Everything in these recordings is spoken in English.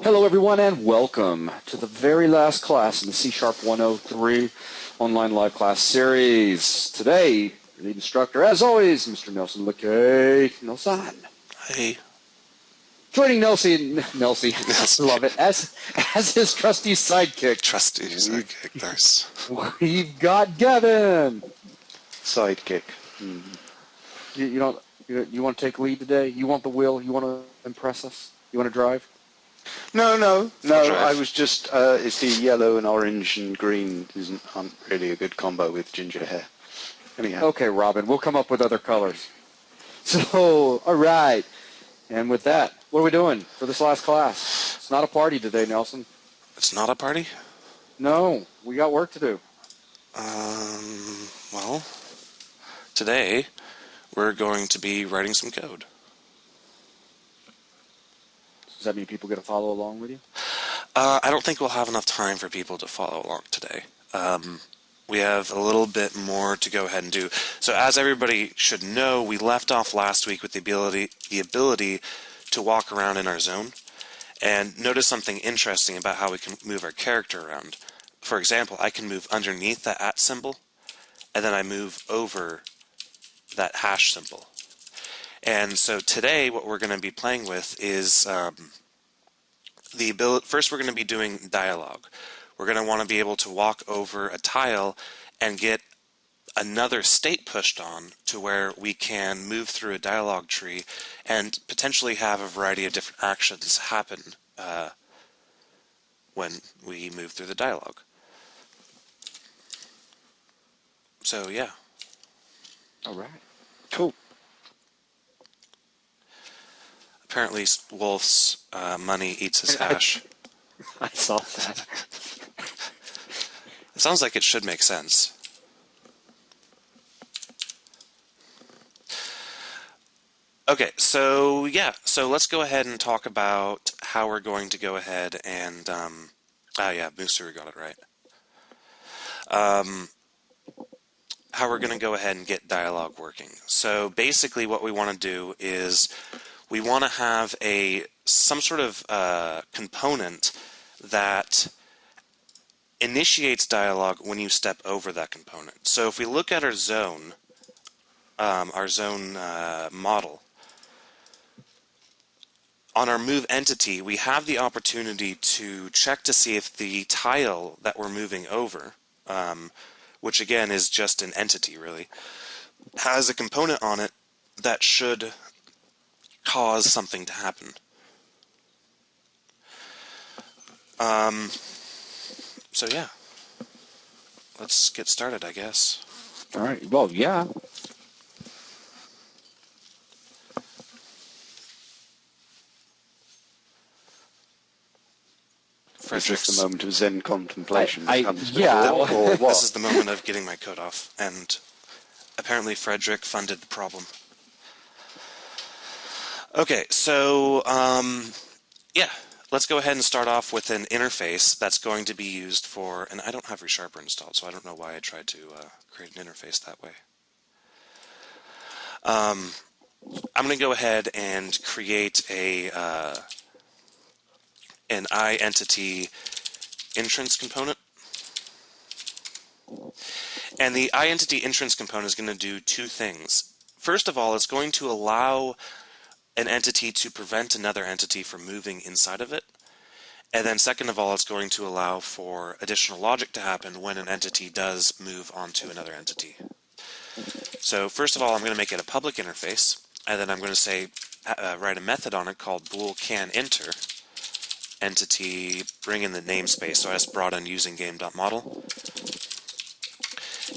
Hello everyone and welcome to the very last class in the C# 103 online live class series. Today, your lead instructor, as always, Mr. Nelson LeCay Nelson. Hey. Joining Nelson, I love it, as his trusty sidekick. Trusty sidekick, nice. We've got Gavin. Sidekick. You want to take lead today? You want the wheel? You want to impress us? You want to drive? No. drive. I was just. It's the yellow and orange and green aren't really a good combo with ginger hair. Anyhow. Okay, Robin, we'll come up with other colors. So, all right. And with that, what are we doing for this last class? It's not a party today, Nelson. It's not a party? No, we got work to do. Well, today we're going to be writing some code. Does that mean people get to follow along with you? I don't think we'll have enough time for people to follow along today. We have a little bit more to go ahead and do. So as everybody should know, we left off last week with the ability to walk around in our zone. And notice something interesting about how we can move our character around. For example, I can move underneath that @ symbol, and then I move over that hash symbol. And so today what we're going to be playing with is the ability. First we're going to be doing dialogue. We're going to want to be able to walk over a tile and get another state pushed on to where we can move through a dialogue tree and potentially have a variety of different actions happen when we move through the dialogue. So yeah. All right. Cool. Apparently Wolf's money eats his hash. I saw that. It sounds like it should make sense. Okay, so yeah, so let's go ahead and talk about how we're going to go ahead and, Booster got it right. How we're going to go ahead and get dialogue working. So basically what we want to do is we want to have some sort of component that initiates dialogue when you step over that component. So if we look at our zone model, on our move entity, we have the opportunity to check to see if the tile that we're moving over, which again is just an entity really, has a component on it that should cause something to happen. So yeah, let's get started, I guess. All right. Well, yeah. Is this the moment of Zen contemplation? Or what? This is the moment of getting my coat off, and apparently Frederick funded the problem. Okay, so yeah, let's go ahead and start off with an interface that's going to be used for, and I don't have ReSharper installed, so I don't know why I tried to create an interface that way. I'm going to go ahead and create an iEntity entrance component. And the iEntity entrance component is going to do two things. First of all, it's going to allow an entity to prevent another entity from moving inside of it. And then second of all, it's going to allow for additional logic to happen when an entity does move onto another entity. So first of all, I'm going to make it a public interface, and then I'm going to say write a method on it called bool can enter entity, bring in the namespace. So I just brought in using game.model.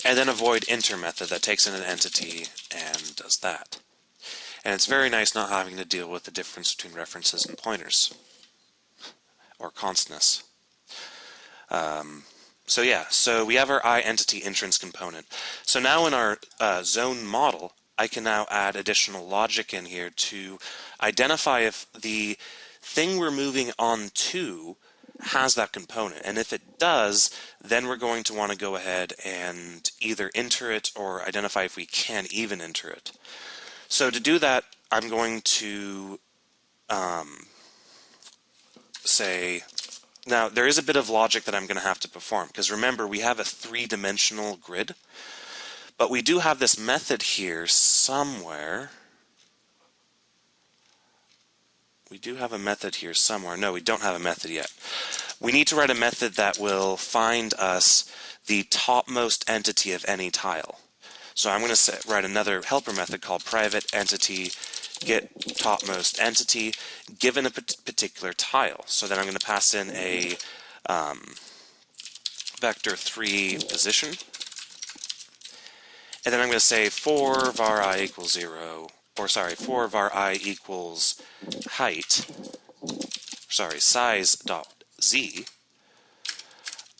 And then a void enter method that takes in an entity and does that. And it's very nice not having to deal with the difference between references and pointers, or constness. So yeah, so we have our iEntity entrance component. So now in our zone model, I can now add additional logic in here to identify if the thing we're moving on to has that component. And if it does, then we're going to want to go ahead and either enter it or identify if we can even enter it. So to do that, I'm going to say, now there is a bit of logic that I'm going to have to perform, because remember we have a three-dimensional grid, but we do have this method here somewhere. We do have a method here somewhere. No, we don't have a method yet. We need to write a method that will find us the topmost entity of any tile. So I'm going to write another helper method called private entity get topmost entity given a particular tile. So then I'm going to pass in a vector 3 position. And then I'm going to say for var I equals 0, or sorry, for var I equals height, sorry, size dot z,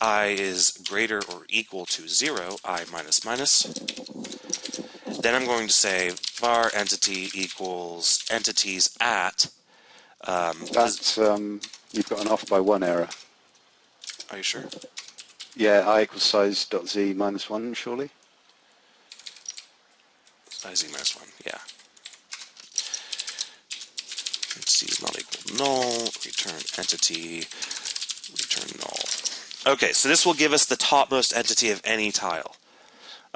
I is greater or equal to 0, I minus minus. Then I'm going to say var entity equals entities at. That's you've got an off by 1 error. Are you sure? Yeah, I equals size dot z minus 1, surely. Size z minus 1, yeah. Entity is not equal null, return entity, return null. Okay, so this will give us the topmost entity of any tile.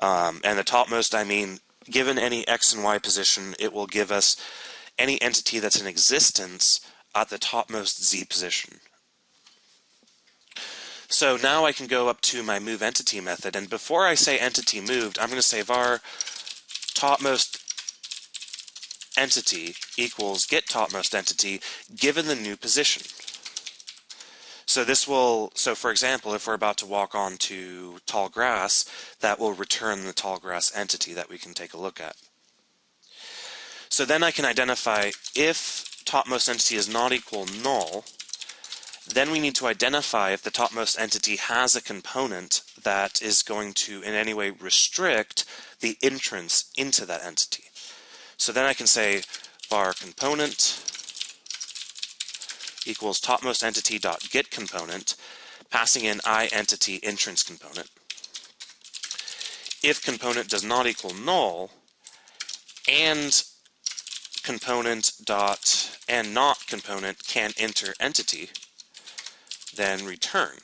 And the topmost, I mean, given any x and y position, it will give us any entity that's in existence at the topmost z position. So now I can go up to my move entity method, and before I say entity moved, I'm going to say var topmost entity equals get topmost entity given the new position. So this will, so for example, if we're about to walk onto tall grass, that will return the tall grass entity that we can take a look at. So then I can identify if topmost entity is not equal null, then we need to identify if the topmost entity has a component that is going to in any way restrict the entrance into that entity. So then I can say var component equals topmost entity dot get component, passing in I entity entrance component. If component does not equal null, and component dot and not component can enter entity, then return.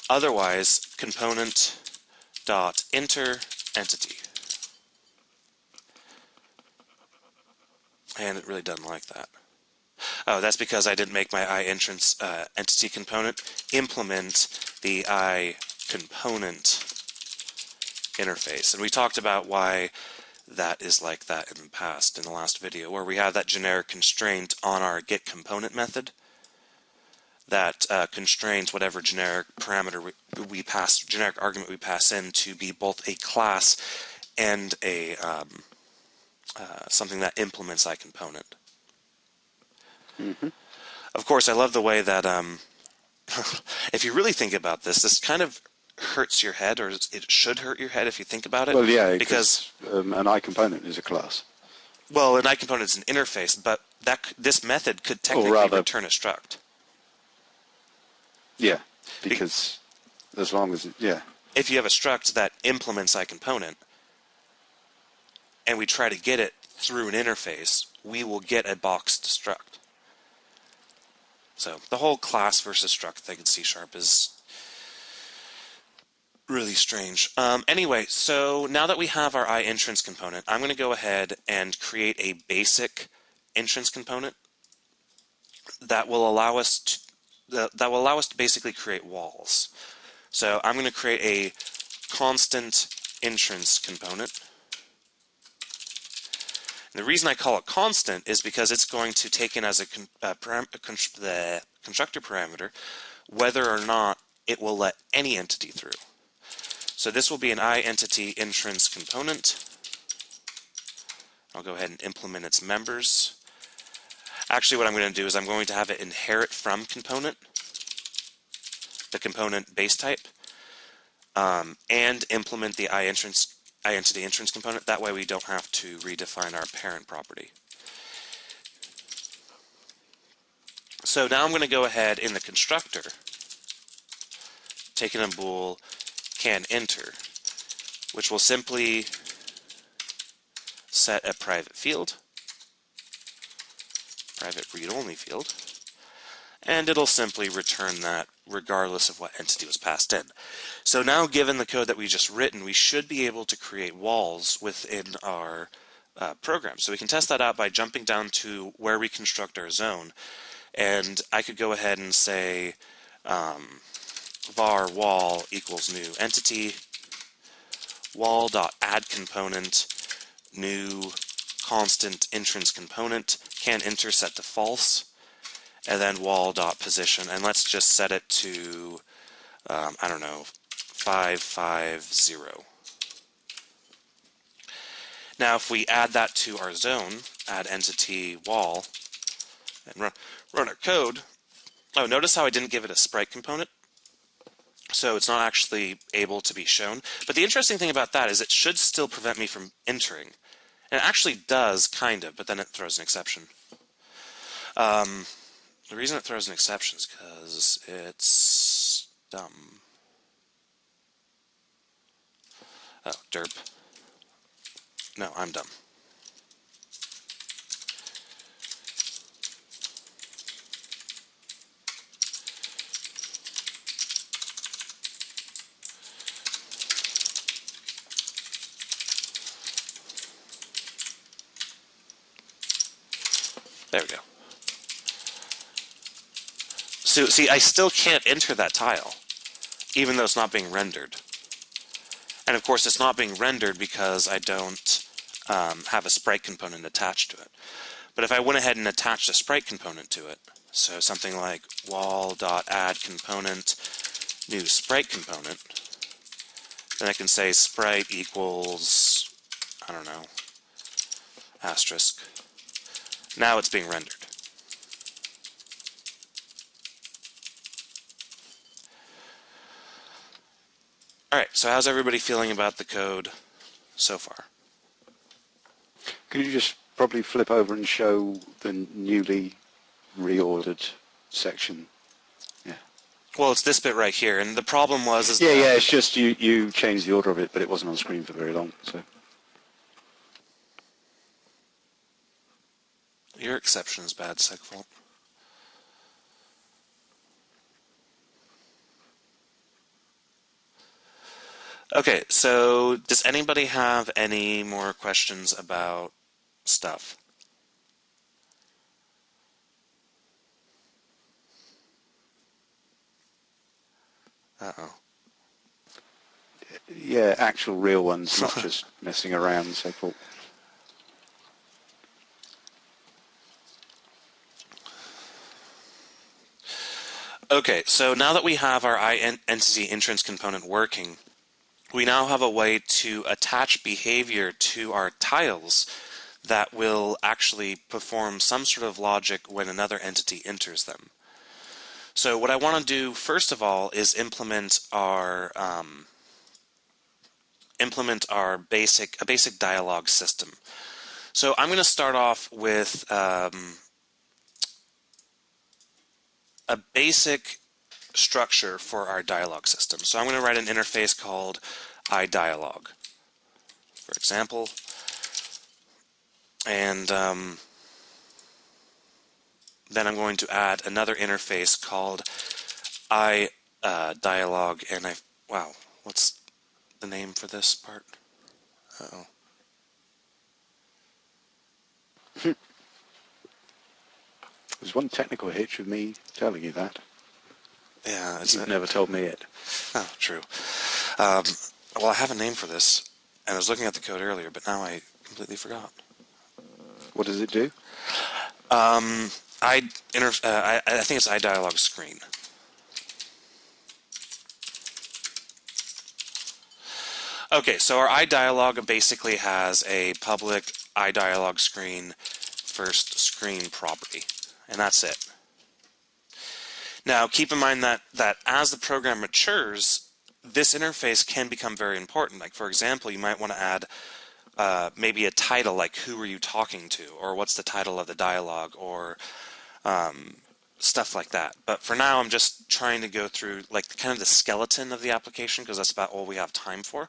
Otherwise, component dot enter entity. And it really doesn't like that. Oh, that's because I didn't make my I entrance entity component implement the I component interface. And we talked about why that is like that in the past, in the last video, where we have that generic constraint on our get component method that constrains whatever generic parameter we pass, generic argument we pass in to be both a class and a something that implements I component. Mm-hmm. Of course, I love the way that if you really think about this, this kind of hurts your head, or it should hurt your head if you think about it. Well, yeah, because an I component is a class. Well, an I component is an interface, but this method could technically return a struct. Yeah, because as long as if you have a struct that implements I component, and we try to get it through an interface, we will get a boxed struct. So the whole class versus struct thing in C# is really strange. Anyway, so now that we have our I entrance component, I'm going to go ahead and create a basic entrance component that will allow us to basically create walls. So I'm going to create a constant entrance component. And the reason I call it constant is because it's going to take in as the constructor parameter whether or not it will let any entity through. So this will be an I entity entrance component. I'll go ahead and implement its members. Actually, what I'm going to do is I'm going to have it inherit from component, the component base type, and implement the I entity entrance component. That way we don't have to redefine our parent property. So now I'm going to go ahead in the constructor, take in a bool can enter, which will simply set a private field, private read-only field, and it'll simply return that regardless of what entity was passed in. So now, given the code that we just written, we should be able to create walls within our program. So we can test that out by jumping down to where we construct our zone, and I could go ahead and say var wall equals new entity, wall.add component, new constant entrance component, can enter set to false, and then wall.position, and let's just set it to, I don't know, 550. Now if we add that to our zone, add entity wall, and run our code, oh, notice how I didn't give it a sprite component? So it's not actually able to be shown. But the interesting thing about that is it should still prevent me from entering. And it actually does, kind of, but then it throws an exception. The reason it throws an exception is because it's dumb. Oh, derp. No, I'm dumb. There we go. So, see, I still can't enter that tile, even though it's not being rendered. And of course, it's not being rendered because I don't have a sprite component attached to it. But if I went ahead and attached a sprite component to it, so something like wall.add component, new sprite component, then I can say sprite equals, I don't know, asterisk. Now it's being rendered. All right, so how's everybody feeling about the code so far? Could you just probably flip over and show the newly reordered section? Yeah. Well, it's this bit right here, and the problem was... Yeah, it's just you changed the order of it, but it wasn't on screen for very long, so... Your exception is bad, Segfault. Okay, so does anybody have any more questions about stuff? Uh-oh. Yeah, actual real ones, not just messing around, so cool. Okay, so now that we have our entity entrance component working, we now have a way to attach behavior to our tiles that will actually perform some sort of logic when another entity enters them. So what I want to do first of all is implement our basic dialog system. So I'm going to start off with a basic structure for our dialog system. So I'm going to write an interface called iDialog, for example, and then I'm going to add another interface called iDialog, and wow, what's the name for this part? Uh-oh. There's one technical hitch with me telling you that. Yeah, You've never told me it. Oh, true. Well, I have a name for this, and I was looking at the code earlier, but now I completely forgot. What does it do? I think it's iDialog screen. Okay, so our iDialog basically has a public iDialog screen first screen property, and that's it. Now, keep in mind that as the program matures, this interface can become very important. Like, for example, you might want to add maybe a title, like who are you talking to, or what's the title of the dialogue, or stuff like that. But for now, I'm just trying to go through like kind of the skeleton of the application, because that's about all we have time for.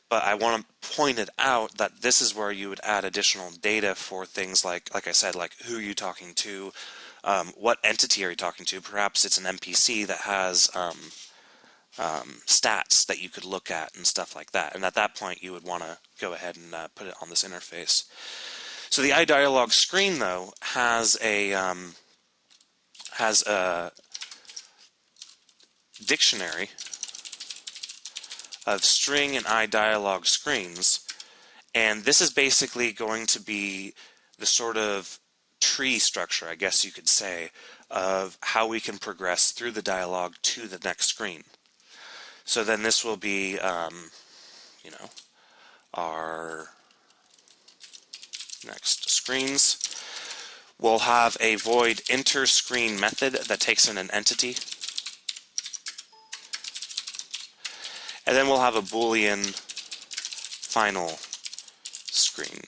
But I want to point it out that this is where you would add additional data for things like I said, like who are you talking to, What entity are you talking to? Perhaps it's an NPC that has stats that you could look at and stuff like that. And at that point, you would want to go ahead and put it on this interface. So the iDialog screen, though, has a dictionary of string and iDialog screens, and this is basically going to be the sort of tree structure, I guess you could say, of how we can progress through the dialogue to the next screen. So then this will be, our next screens. We'll have a void enter screen method that takes in an entity. And then we'll have a Boolean final screen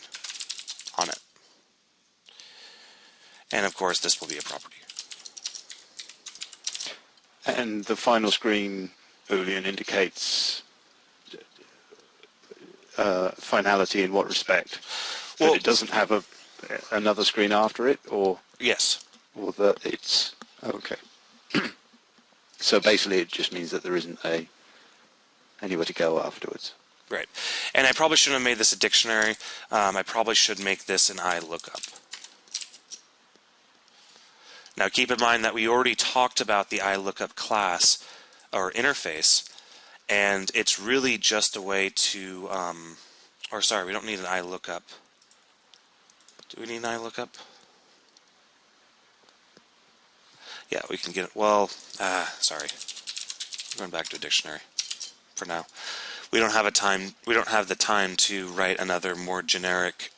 on it. And of course, this will be a property. And the final screen Boolean indicates finality in what respect? Well, that it doesn't have another screen after it, or yes, or that it's okay. So basically, it just means that there isn't anywhere to go afterwards. Right. And I probably shouldn't have made this a dictionary. I probably should make this an iLookup. Now keep in mind that we already talked about the iLookup class or interface, and it's really just a way to, or sorry, we don't need an iLookup. Do we need an iLookup? Yeah, we can get it. Well, sorry. I'm going back to a dictionary for now. We don't have the time to write another more generic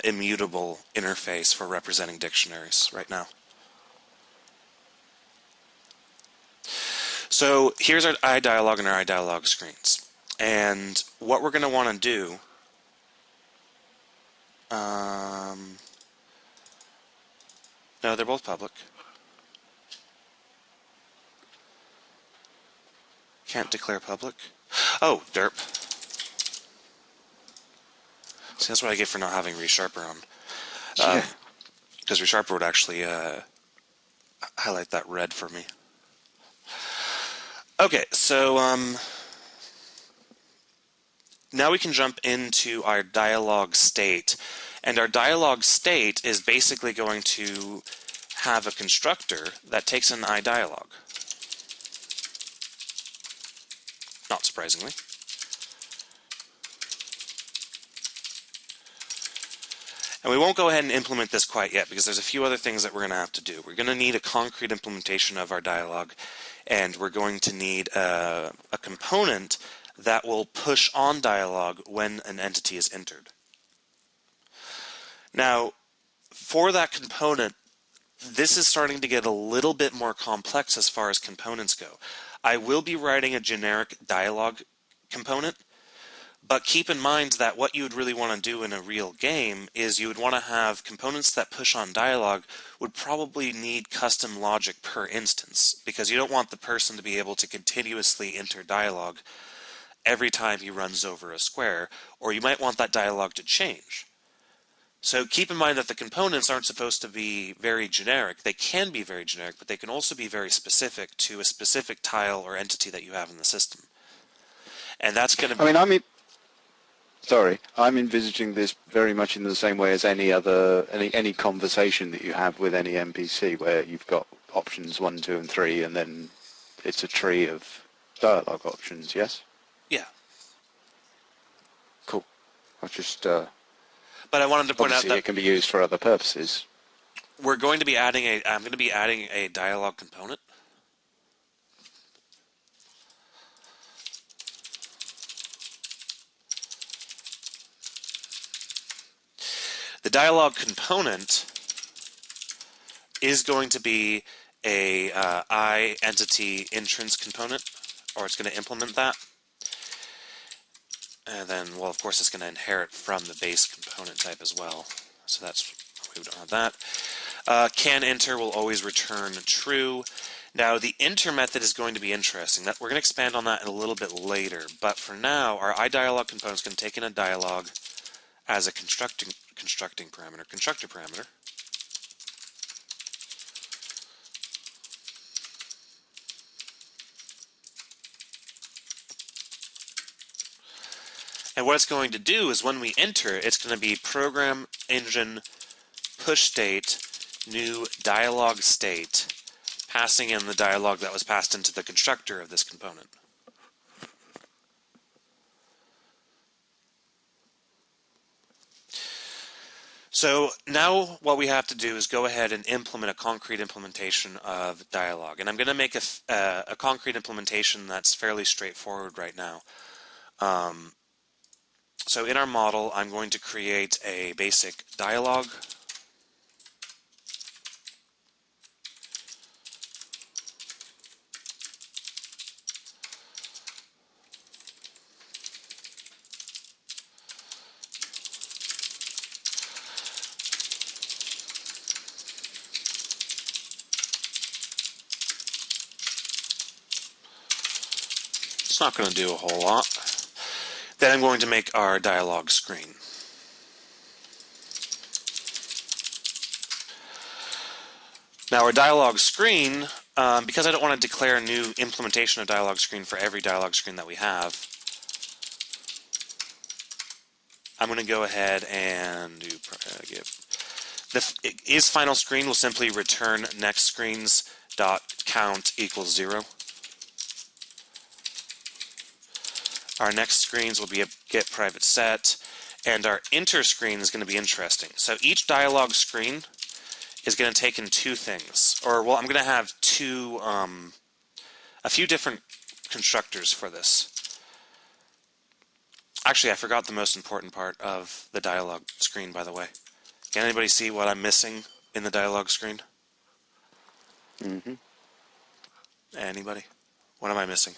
immutable interface for representing dictionaries right now. So here's our iDialog and our iDialog screens. And what we're going to want to do, no, they're both public. Can't declare public. Oh, derp. See, that's what I get for not having ReSharper on. Because ReSharper would actually highlight that red for me. Okay, so now we can jump into our dialog state. And our dialog state is basically going to have a constructor that takes an iDialog. Not surprisingly. And we won't go ahead and implement this quite yet because there's a few other things that we're going to have to do. We're going to need a concrete implementation of our dialog, and we're going to need a component that will push on dialog when an entity is entered. Now, for that component, this is starting to get a little bit more complex as far as components go. I will be writing a generic dialog component, but keep in mind that what you would really want to do in a real game is you would want to have components that push on dialog would probably need custom logic per instance, because you don't want the person to be able to continuously enter dialog every time he runs over a square, or you might want that dialog to change. So keep in mind that the components aren't supposed to be very generic. They can be very generic, but they can also be very specific to a specific tile or entity that you have in the system. And that's going to be... I'm envisaging this very much in the same way as any conversation that you have with any NPC, where you've got options 1, 2, and 3, and then it's a tree of dialogue options, yes? Yeah. Cool. I just... But I wanted to point out that it can be used for other purposes. I'm going to be adding a dialog component. The dialog component is going to be a iEntity entrance component, or it's going to implement that. And then, well, of course, it's going to inherit from the base component type as well. So that's, we don't have that. Can enter will always return true. Now, the enter method is going to be interesting. We're going to expand on that a little bit later. But for now, our iDialog component is going to take in a dialog as a constructor parameter. And what it's going to do is when we enter, it's going to be program engine push state new dialog state, passing in the dialog that was passed into the constructor of this component. So now what we have to do is go ahead and implement a concrete implementation of Dialog. And I'm going to make a concrete implementation that's fairly straightforward right now. So in our model, I'm going to create a basic dialog. It's not going to do a whole lot. Then I'm going to make our dialog screen. Now our dialog screen, because I don't want to declare a new implementation of dialog screen for every dialog screen that we have, I'm going to go ahead and do is final screen will simply return next screens dot count equals 0. Our next screens will be a get private set, and our enter screen is going to be interesting. So each dialog screen is going to take in two things, or well, I'm going to have a few different constructors for this. Actually, I forgot the most important part of the dialog screen, by the way. Can anybody see what I'm missing in the dialog screen? Mm-hmm. Anybody? What am I missing?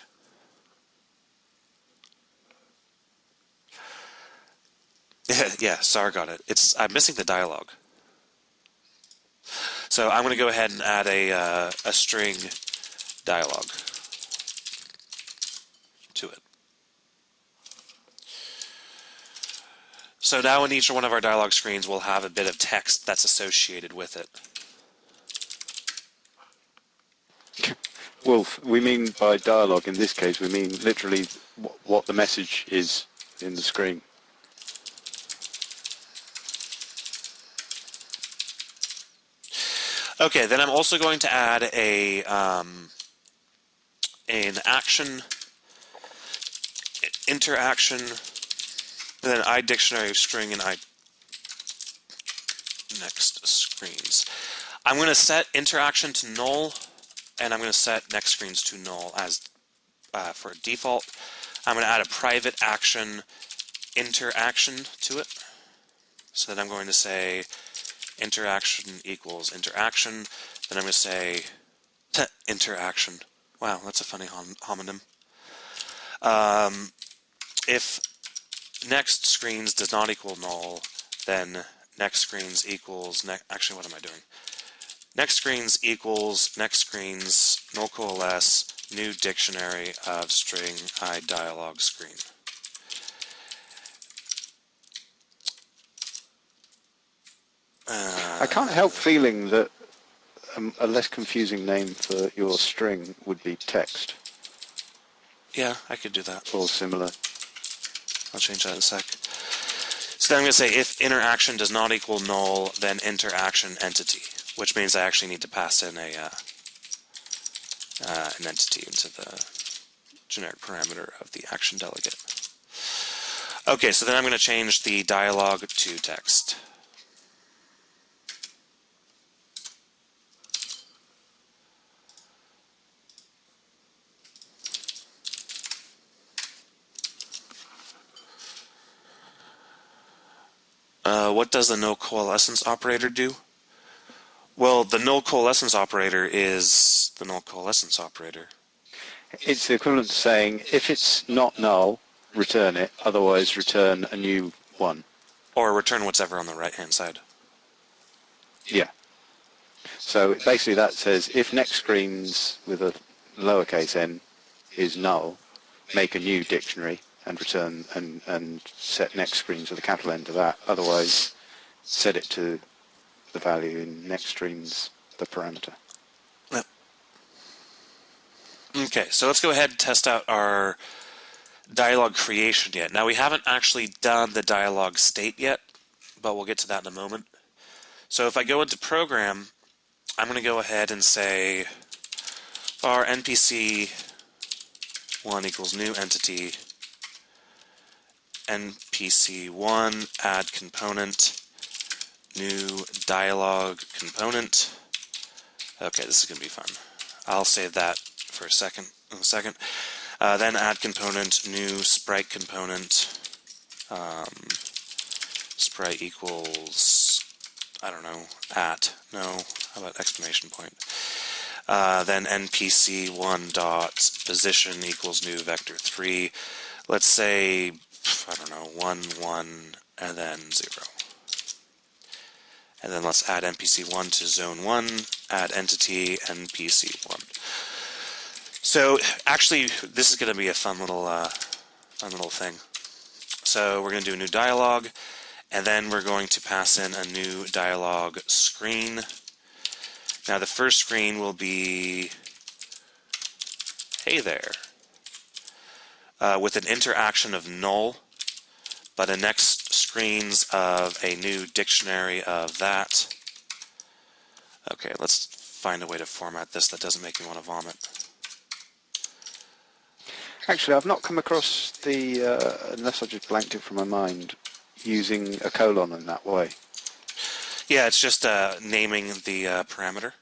Yeah, Sar got it. I'm missing the dialog. So I'm going to go ahead and add a string dialog to it. So now in each one of our dialog screens, we'll have a bit of text that's associated with it. Wolf, we mean by dialogue in this case, we mean literally what the message is in the screen. Okay, then I'm also going to add an action, interaction, then iDictionary string and next screens. I'm going to set interaction to null, and I'm going to set next screens to null as for default. I'm going to add a private action interaction to it. So then I'm going to say interaction equals interaction. Then I'm going to say interaction. Wow, that's a funny homonym. If next screens does not equal null, then next screens equals actually, what am I doing? Next screens equals next screens null coalesce new dictionary of string dialog screen. I can't help feeling that a less confusing name for your string would be text. Yeah, I could do that. Or similar. I'll change that in a sec. So then I'm going to say if interaction does not equal null, then interaction entity, which means I actually need to pass in an entity into the generic parameter of the action delegate. Okay, so then I'm going to change the dialog to text. What does the null coalescence operator do? Well, the null coalescence operator is the null coalescence operator. It's the equivalent to saying, if it's not null, return it, otherwise return a new one. Or return whatever on the right-hand side. Yeah. So basically that says, if next screens with a lowercase n is null, make a new dictionary and return and set next screens with a capital N to that. Otherwise, set it to the value in next screens, the parameter. Yep. Okay, so let's go ahead and test out our dialog creation yet. Now, we haven't actually done the dialog state yet, but we'll get to that in a moment. So if I go into program, I'm going to go ahead and say our NPC 1 equals new entity, NPC 1 add component, new dialog component. Okay, this is going to be fun. I'll save that for a second. Then add component, new sprite component, sprite equals, I don't know, how about exclamation point? Then npc1 dot position equals new vector 3. Let's say, I don't know, 1, 1, and then 0. And then let's add npc1 to zone 1, add entity npc1. So actually, this is going to be a fun little thing. So we're going to do a new dialog, and then we're going to pass in a new dialog screen. Now the first screen will be, hey there, with an interaction of null, but the next screens of a new dictionary of that. Okay, let's find a way to format this that doesn't make me want to vomit. Actually, I've not come across the, unless I just blanked it from my mind, using a colon in that way. Yeah, it's just naming the parameter.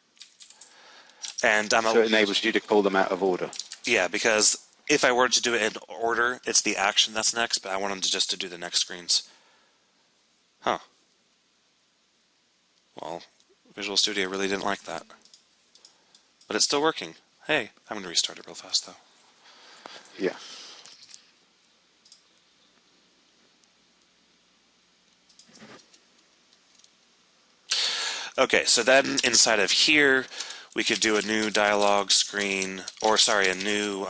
And so it enables you to call them out of order. Yeah, because if I were to do it in order, it's the action that's next, but I want them to do the next screens. Huh. Well, Visual Studio really didn't like that. But it's still working. Hey, I'm going to restart it real fast, though. Yeah. Okay, so then inside of here, we could do a new dialog screen, or sorry, a new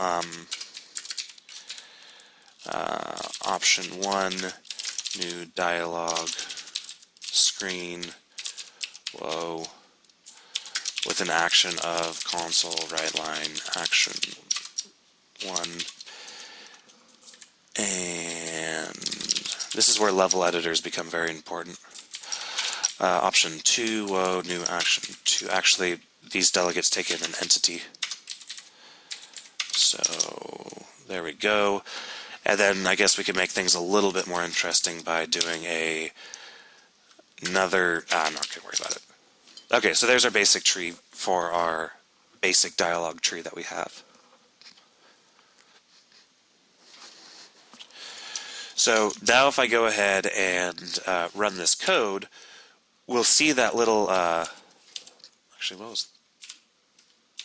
option 1, new dialog screen, whoa, with an action of console write line action 1. And this is where level editors become very important. Option 2, whoa, new action 2. Actually, these delegates take in an entity. So there we go. And then I guess we can make things a little bit more interesting by doing another... I'm not going to worry about it. Okay, so there's our basic tree for our basic dialog tree that we have. So now if I go ahead and run this code, we'll see that little... actually, what was...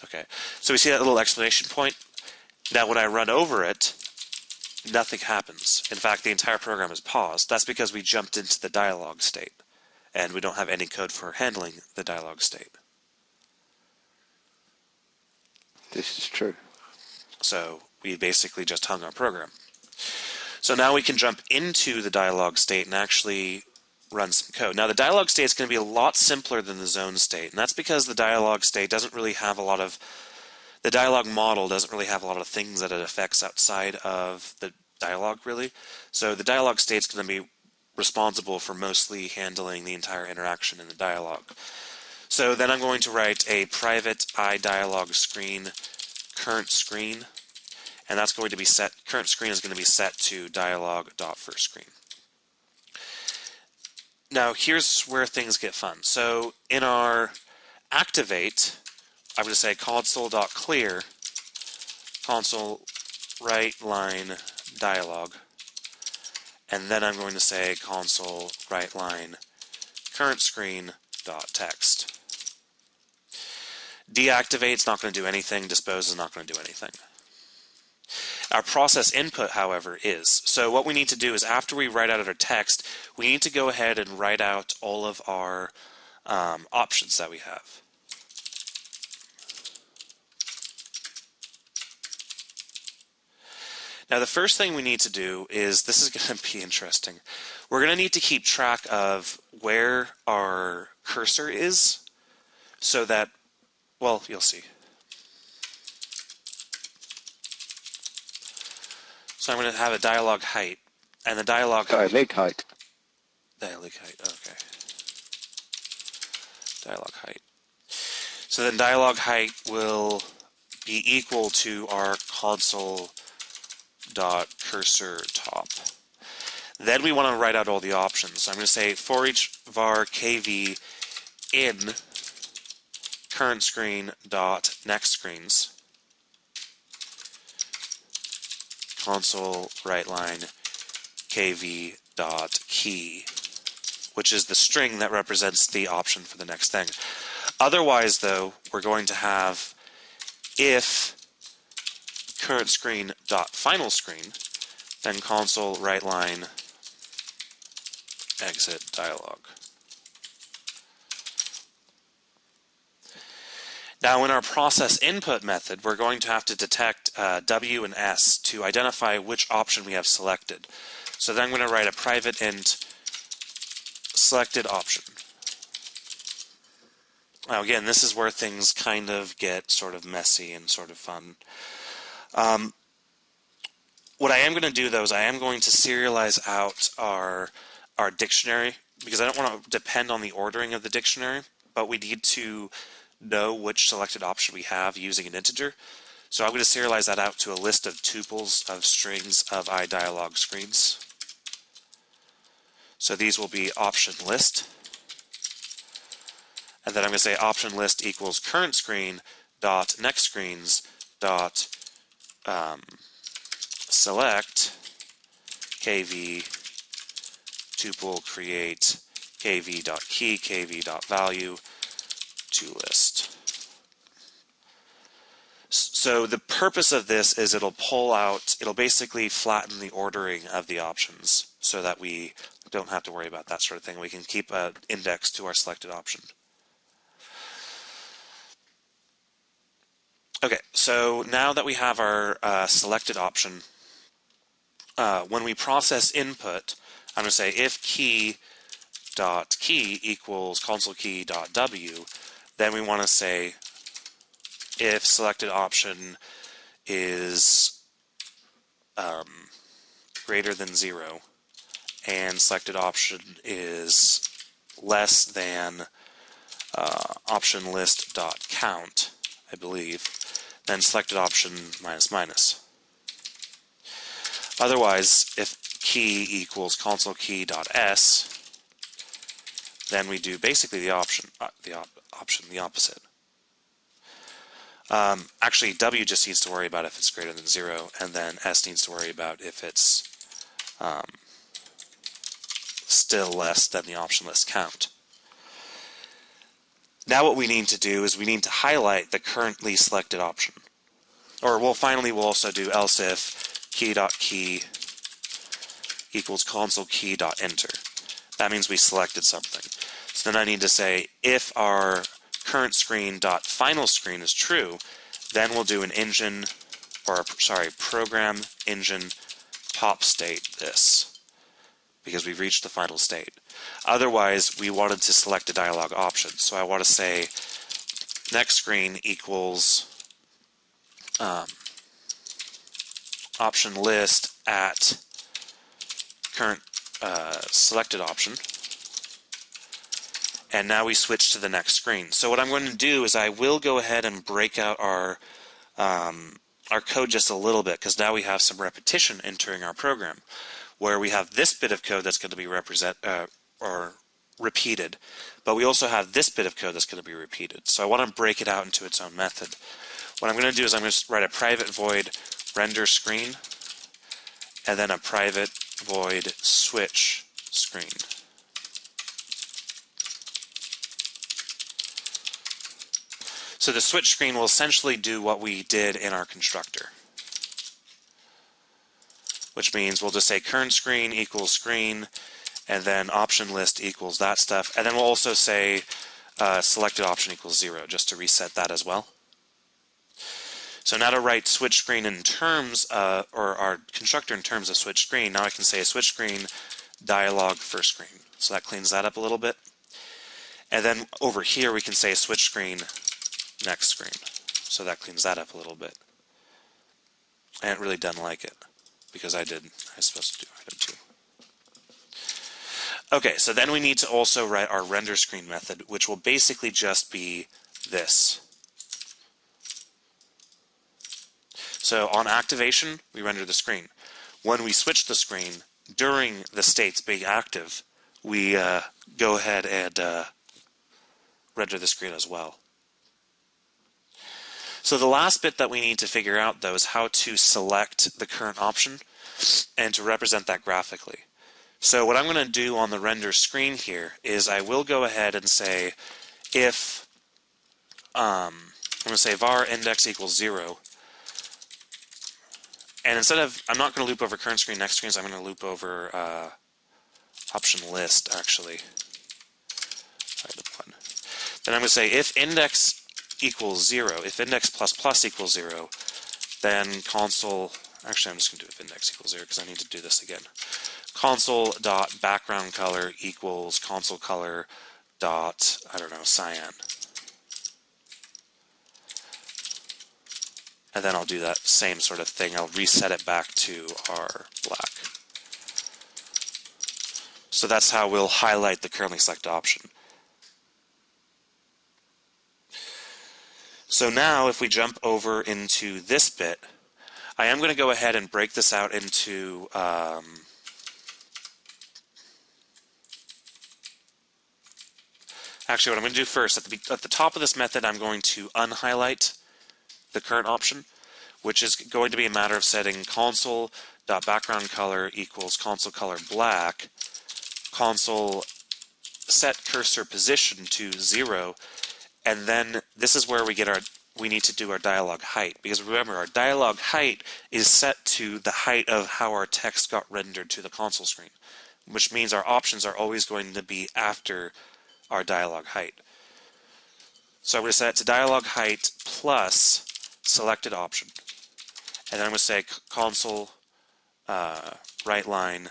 Okay, so we see that little exclamation point. Now when I run over it, nothing happens. In fact, the entire program is paused. That's because we jumped into the dialog state, and we don't have any code for handling the dialog state. This is true. So we basically just hung our program. So now we can jump into the dialog state and actually run some code. Now the dialog state is going to be a lot simpler than the zone state, and that's because the dialog state doesn't really have a lot of... The dialog model doesn't really have a lot of things that it affects outside of the dialog, really. So the dialog state is going to be responsible for mostly handling the entire interaction in the dialog. So then I'm going to write a private iDialog screen current screen, and that's going to be set. Current screen is going to be set to dialog.firstScreen. Now here's where things get fun. So in our activate, I'm going to say console.clear console write line dialog, and then I'm going to say console write line current screen dot text. Deactivate's not going to do anything. Dispose is not going to do anything. Our process input, however, is. So what we need to do is after we write out our text, we need to go ahead and write out all of our options that we have. Now the first thing we need to do is, this is going to be interesting. We're going to need to keep track of where our cursor is so that, well, you'll see. So I'm going to have a dialog height, and the dialog Dialog height. Dialog height, okay. Dialog height. So then dialog height will be equal to our console.cursor top. Then we want to write out all the options. So I'm going to say for each var kv in current screen dot next screens console write line kv dot key, which is the string that represents the option for the next thing. Otherwise, though, we're going to have if current screen dot final screen, then console write line exit dialog. Now in our process input method, we're going to have to detect W and S to identify which option we have selected. So then I'm going to write a private int selected option. Now again, this is where things kind of get sort of messy and sort of fun. What I am going to do, though, is I am going to serialize out our dictionary, because I don't want to depend on the ordering of the dictionary, but we need to know which selected option we have using an integer. So I'm going to serialize that out to a list of tuples of strings of iDialog screens. So these will be option list. And then I'm going to say option list equals current screen dot next screens dot select kv tuple create kv.key kv.value to list. So the purpose of this is it'll basically flatten the ordering of the options so that we don't have to worry about that sort of thing. We can keep an index to our selected option. Okay, so now that we have our selected option, when we process input, I'm going to say if key equals console key dot w, then we want to say if selected option is greater than 0 and selected option is less than option list dot count, I believe, then selected option minus minus. Otherwise, if key equals console key dot s, then we do basically the opposite. Actually, W just needs to worry about if it's greater than 0, and then S needs to worry about if it's still less than the option list count. Now what we need to do is we need to highlight the currently selected option. Or we'll also do else if key.key equals console key.enter. That means we selected something. So then I need to say if our current screen dot final screen is true, then we'll do an program engine pop state this, because we've reached the final state. Otherwise, we wanted to select a dialog option. So I want to say next screen equals option list at current selected option. And now we switch to the next screen. So what I'm going to do is I will go ahead and break out our code just a little bit, because now we have some repetition entering our program, where we have this bit of code that's going to be repeated, but we also have this bit of code that's going to be repeated. So I want to break it out into its own method. What I'm going to do is I'm going to write a private void render screen, and then a private void switch screen. So the switch screen will essentially do what we did in our constructor, which means we'll just say current screen equals screen, and then option list equals that stuff, and then we'll also say selected option equals 0, just to reset that as well. So now to write switch screen in terms or our constructor in terms of switch screen, now I can say switch screen dialog first screen. So that cleans that up a little bit. And then over here we can say switch screen next screen. So that cleans that up a little bit. And it really doesn't like it. because I was supposed to do item 2. Okay, so then we need to also write our render screen method, which will basically just be this. So on activation, we render the screen. When we switch the screen, during the states being active, we go ahead and render the screen as well. So the last bit that we need to figure out, though, is how to select the current option and to represent that graphically. So what I'm going to do on the render screen here is I will go ahead and say if I'm going to say var index equals 0, and instead of, I'm not going to loop over current screen, next screens, I'm going to loop over option list, actually. Item 1. Then I'm going to say if index equals 0, if index plus plus equals 0, then console, actually I'm just going to do if index equals 0 because I need to do this again. Console dot background color equals console color dot, I don't know, cyan. And then I'll do that same sort of thing. I'll reset it back to our black. So that's how we'll highlight the currently selected option. So now if we jump over into this bit, I am going to go ahead and break this out into actually, what I'm going to do first, at the top of this method, I'm going to unhighlight the current option, which is going to be a matter of setting console.background color equals console color black, console set cursor position to 0, and then this is where we need to do our dialog height, because remember, our dialog height is set to the height of how our text got rendered to the console screen, which means our options are always going to be after our dialog height. So I'm going to set it to dialog height plus selected option. And then I'm going to say console right line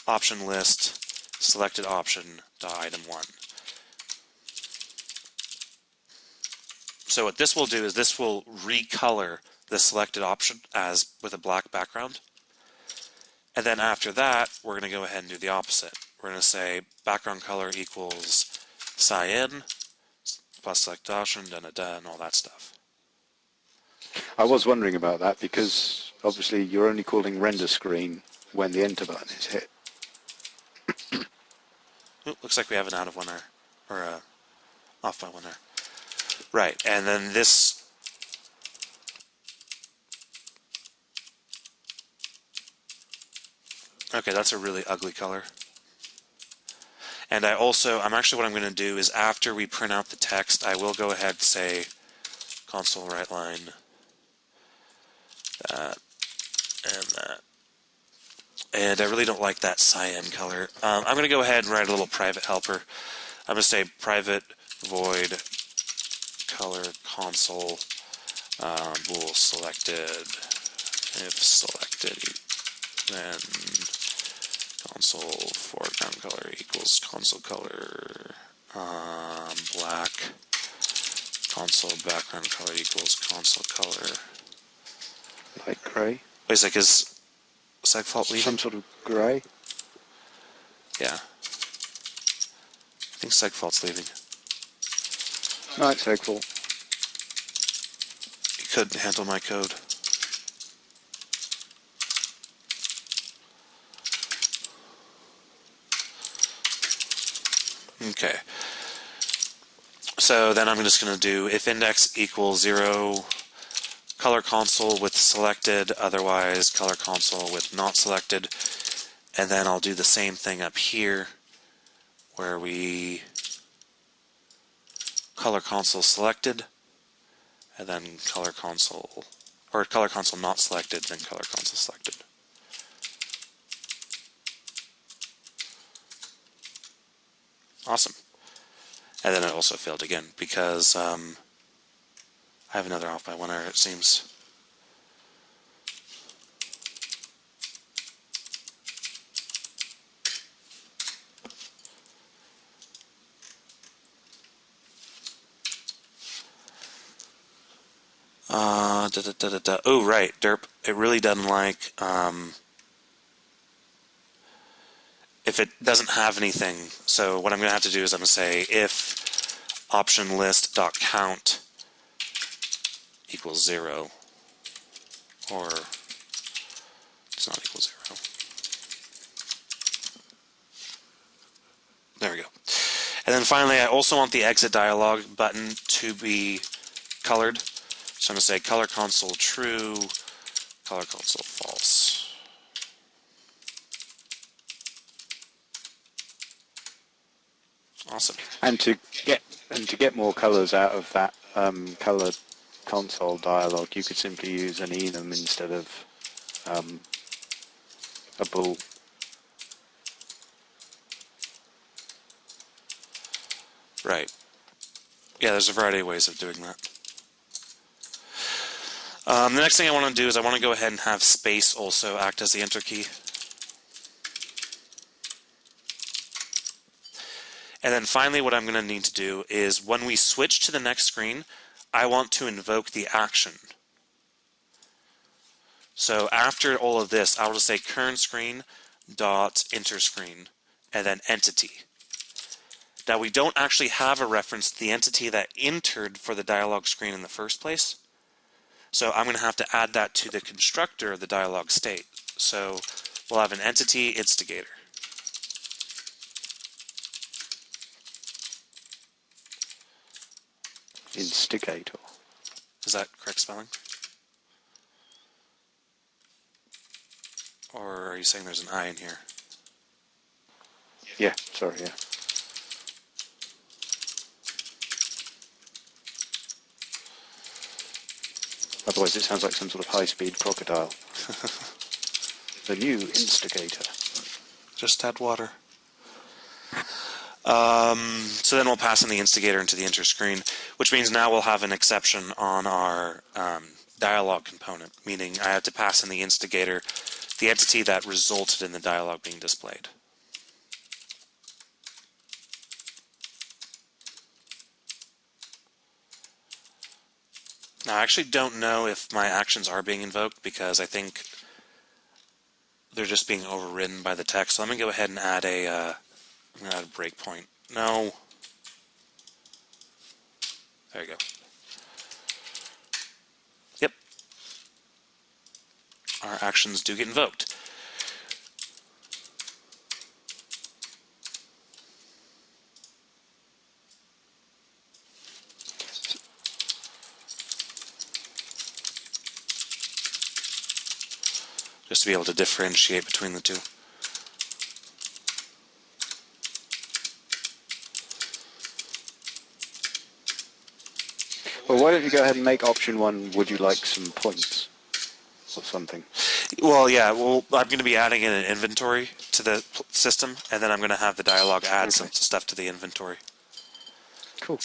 option list selected option dot item 1. So what this will do is this will recolor the selected option as with a black background. And then after that, we're going to go ahead and do the opposite. We're going to say background color equals cyan plus select option, and all that stuff. I was wondering about that because obviously you're only calling render screen when the enter button is hit. Ooh, looks like we have an out of one error, or a off by one error. Right, and then this. Okay, that's a really ugly color. And I'm actually what I'm going to do is after we print out the text, I will go ahead and say console right line, that, and that. And I really don't like that cyan color. I'm going to go ahead and write a little private helper. I'm going to say private void color console bool selected. If selected, then console foreground color equals console color black. Console background color equals console color Light grey? wait a sec, is segfault leaving? Some sort of grey? Yeah. I think segfault's leaving. No, it's Segfault. He couldn't handle my code. Okay. So then I'm just going to do if index equals 0, color console with selected, otherwise color console with not selected. And then I'll do the same thing up here where we color console selected, and then color console, or color console not selected, then color console selected. Awesome. And then it also failed again because I have another off by one error, it seems. Oh, right, derp. It really doesn't like if it doesn't have anything. So what I'm going to have to do is I'm going to say if option list dot count equals 0, or does not equal 0. There we go. And then finally, I also want the exit dialog button to be colored. So I'm going to say color console true, color console false. Awesome. And to get more colors out of that color console dialog, you could simply use an enum instead of a bool. Right. Yeah, there's a variety of ways of doing that. The next thing I want to do is I want to go ahead and have space also act as the enter key. And then finally what I'm going to need to do is when we switch to the next screen, I want to invoke the action. So after all of this, I'll just say current screen dot enter screen and then entity. Now we don't actually have a reference to the entity that entered for the dialog screen in the first place. So I'm going to have to add that to the constructor of the dialog state. So we'll have an entity instigator. Instigator. Is that correct spelling? Or are you saying there's an I in here? Yeah, sorry, yeah. Otherwise it sounds like some sort of high-speed crocodile. The new instigator. Just add water. So then we'll pass in the instigator into the enter screen, which means now we'll have an exception on our dialog component, meaning I have to pass in the instigator the entity that resulted in the dialog being displayed. Now I actually don't know if my actions are being invoked because I think they're just being overridden by the text. So let me go ahead and add a breakpoint. No. There you go. Yep. Our actions do get invoked. Just to be able to differentiate between the two. Well, why don't you go ahead and make option 1, would you like some points or something? Well, yeah, well, I'm going to be adding in an inventory to the system, and then I'm going to have the dialog add some stuff to the inventory. Cool.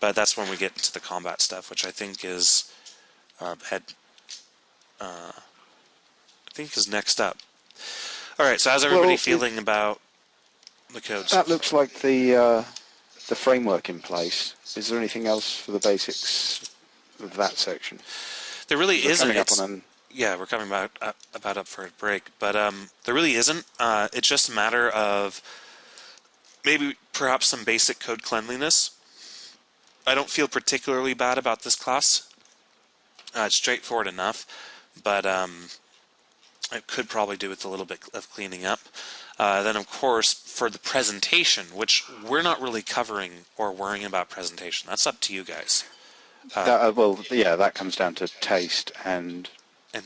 But that's when we get into the combat stuff, which I think is next up. All right, so how's everybody feeling about the codes? That looks like the framework in place. Is there anything else for the basics of that section? There really isn't. Yeah, we're coming about up for a break, but there really isn't. It's just a matter of maybe perhaps some basic code cleanliness. I don't feel particularly bad about this class. It's straightforward enough, but it could probably do with a little bit of cleaning up. Then, of course, for the presentation, which we're not really covering or worrying about presentation. That's up to you guys. well, yeah, that comes down to taste and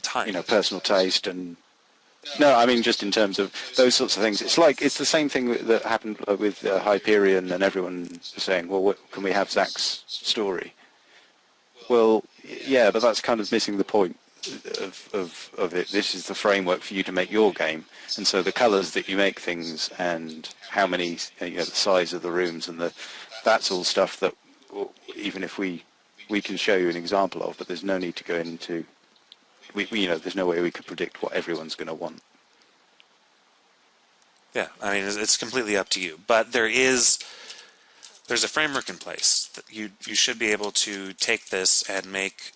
time. Personal taste and... No, I mean, just in terms of those sorts of things. It's the same thing that happened with Hyperion, and everyone was saying, well, can we have Zach's story? Well, yeah, but that's kind of missing the point of it. This is the framework for you to make your game, and so the colours that you make things and how many, the size of the rooms and that's all stuff that even if we can show you an example of, but there's no need to go into. There's no way we could predict what everyone's going to want. Yeah, I mean, it's completely up to you. But there's a framework in place that you should be able to take this and make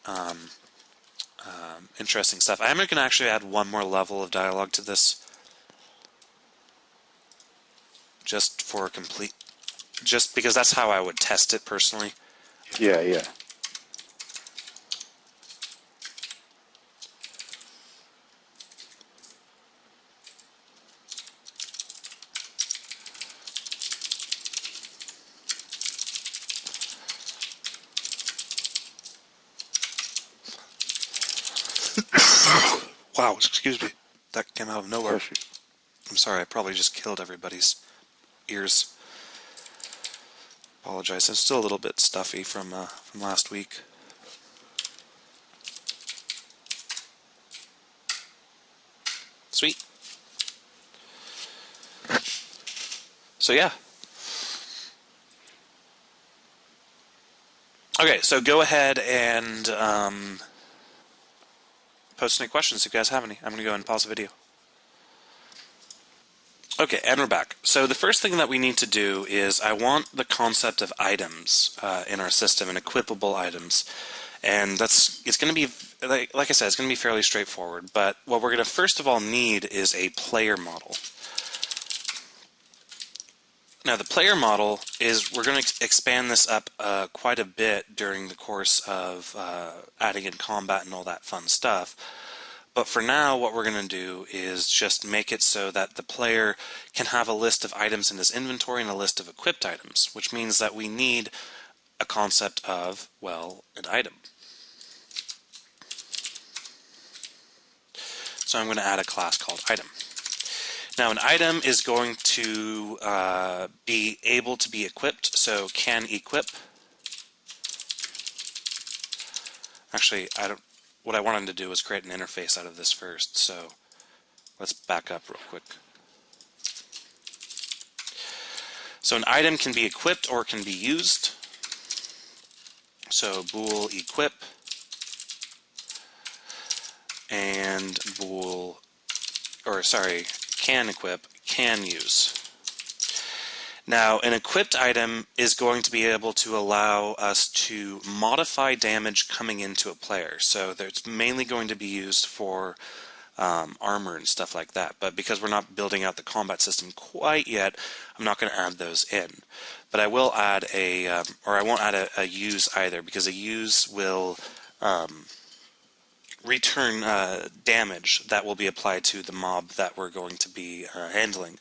interesting stuff. I'm going to actually add one more level of dialogue to this, just because that's how I would test it personally. Yeah, yeah. Wow, excuse me. That came out of nowhere. Perfect. I'm sorry, I probably just killed everybody's ears. Apologize. I'm still a little bit stuffy from last week. Sweet. So yeah. Okay, so go ahead and post any questions if you guys have any. I'm going to go ahead and pause the video. Okay, and we're back. So the first thing that we need to do is I want the concept of items in our system, and equipable items. And it's going to be, like I said, it's going to be fairly straightforward. But what we're going to first of all need is a player model. Now the player model is, we're going to expand this up quite a bit during the course of adding in combat and all that fun stuff. But for now, what we're going to do is just make it so that the player can have a list of items in his inventory and a list of equipped items, which means that we need a concept of, well, an item. So I'm going to add a class called item. Now an item is going to be able to be equipped, so can equip. Actually, what I wanted to do was create an interface out of this first, so let's back up real quick. So an item can be equipped or can be used. So bool equip and can equip, can use. Now, an equipped item is going to be able to allow us to modify damage coming into a player. So it's mainly going to be used for armor and stuff like that. But because we're not building out the combat system quite yet, I'm not going to add those in. But I will add or I won't add a use either, because a use will return damage that will be applied to the mob that we're going to be handling.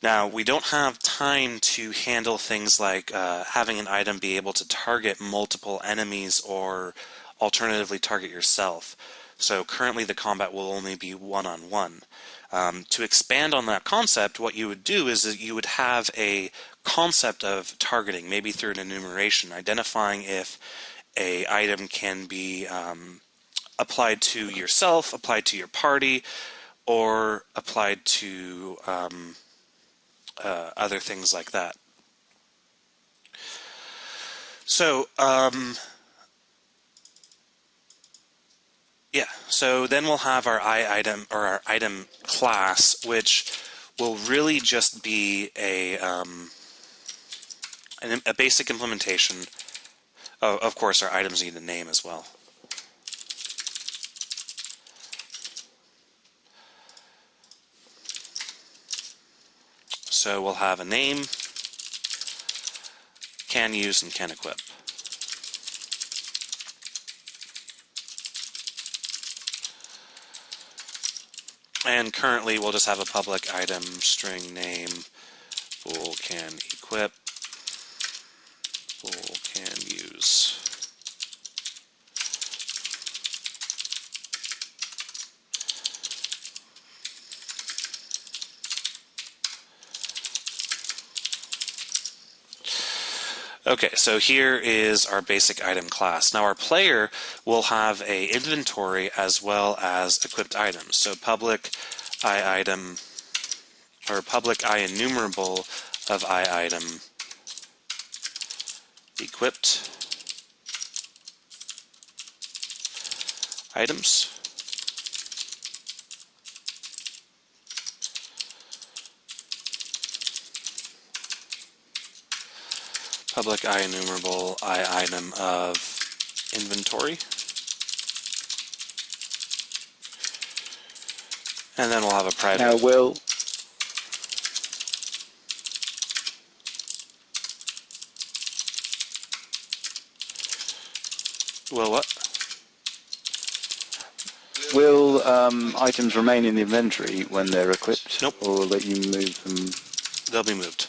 Now, we don't have time to handle things like having an item be able to target multiple enemies or alternatively target yourself. So currently the combat will only be one-on-one. To expand on that concept, what you would do is that you would have a concept of targeting, maybe through an enumeration, identifying if a item can be applied to yourself, applied to your party, or applied to other things like that. So, yeah, so then we'll have our item, or our item class, which will really just be a basic implementation. Oh, of course, our items need a name as well. So we'll have a name, can use, and can equip. And currently we'll just have a public item string name, bool can equip, bool can use. Okay, so here is our basic item class. Now our player will have a inventory as well as equipped items. So public iItem, or public IEnumerable of IItem equipped items. Public IEnumerable IItem of inventory. And then we'll have a private. Now, will what? Will items remain in the inventory when they're equipped? Nope. Or will let you move them? They'll be moved.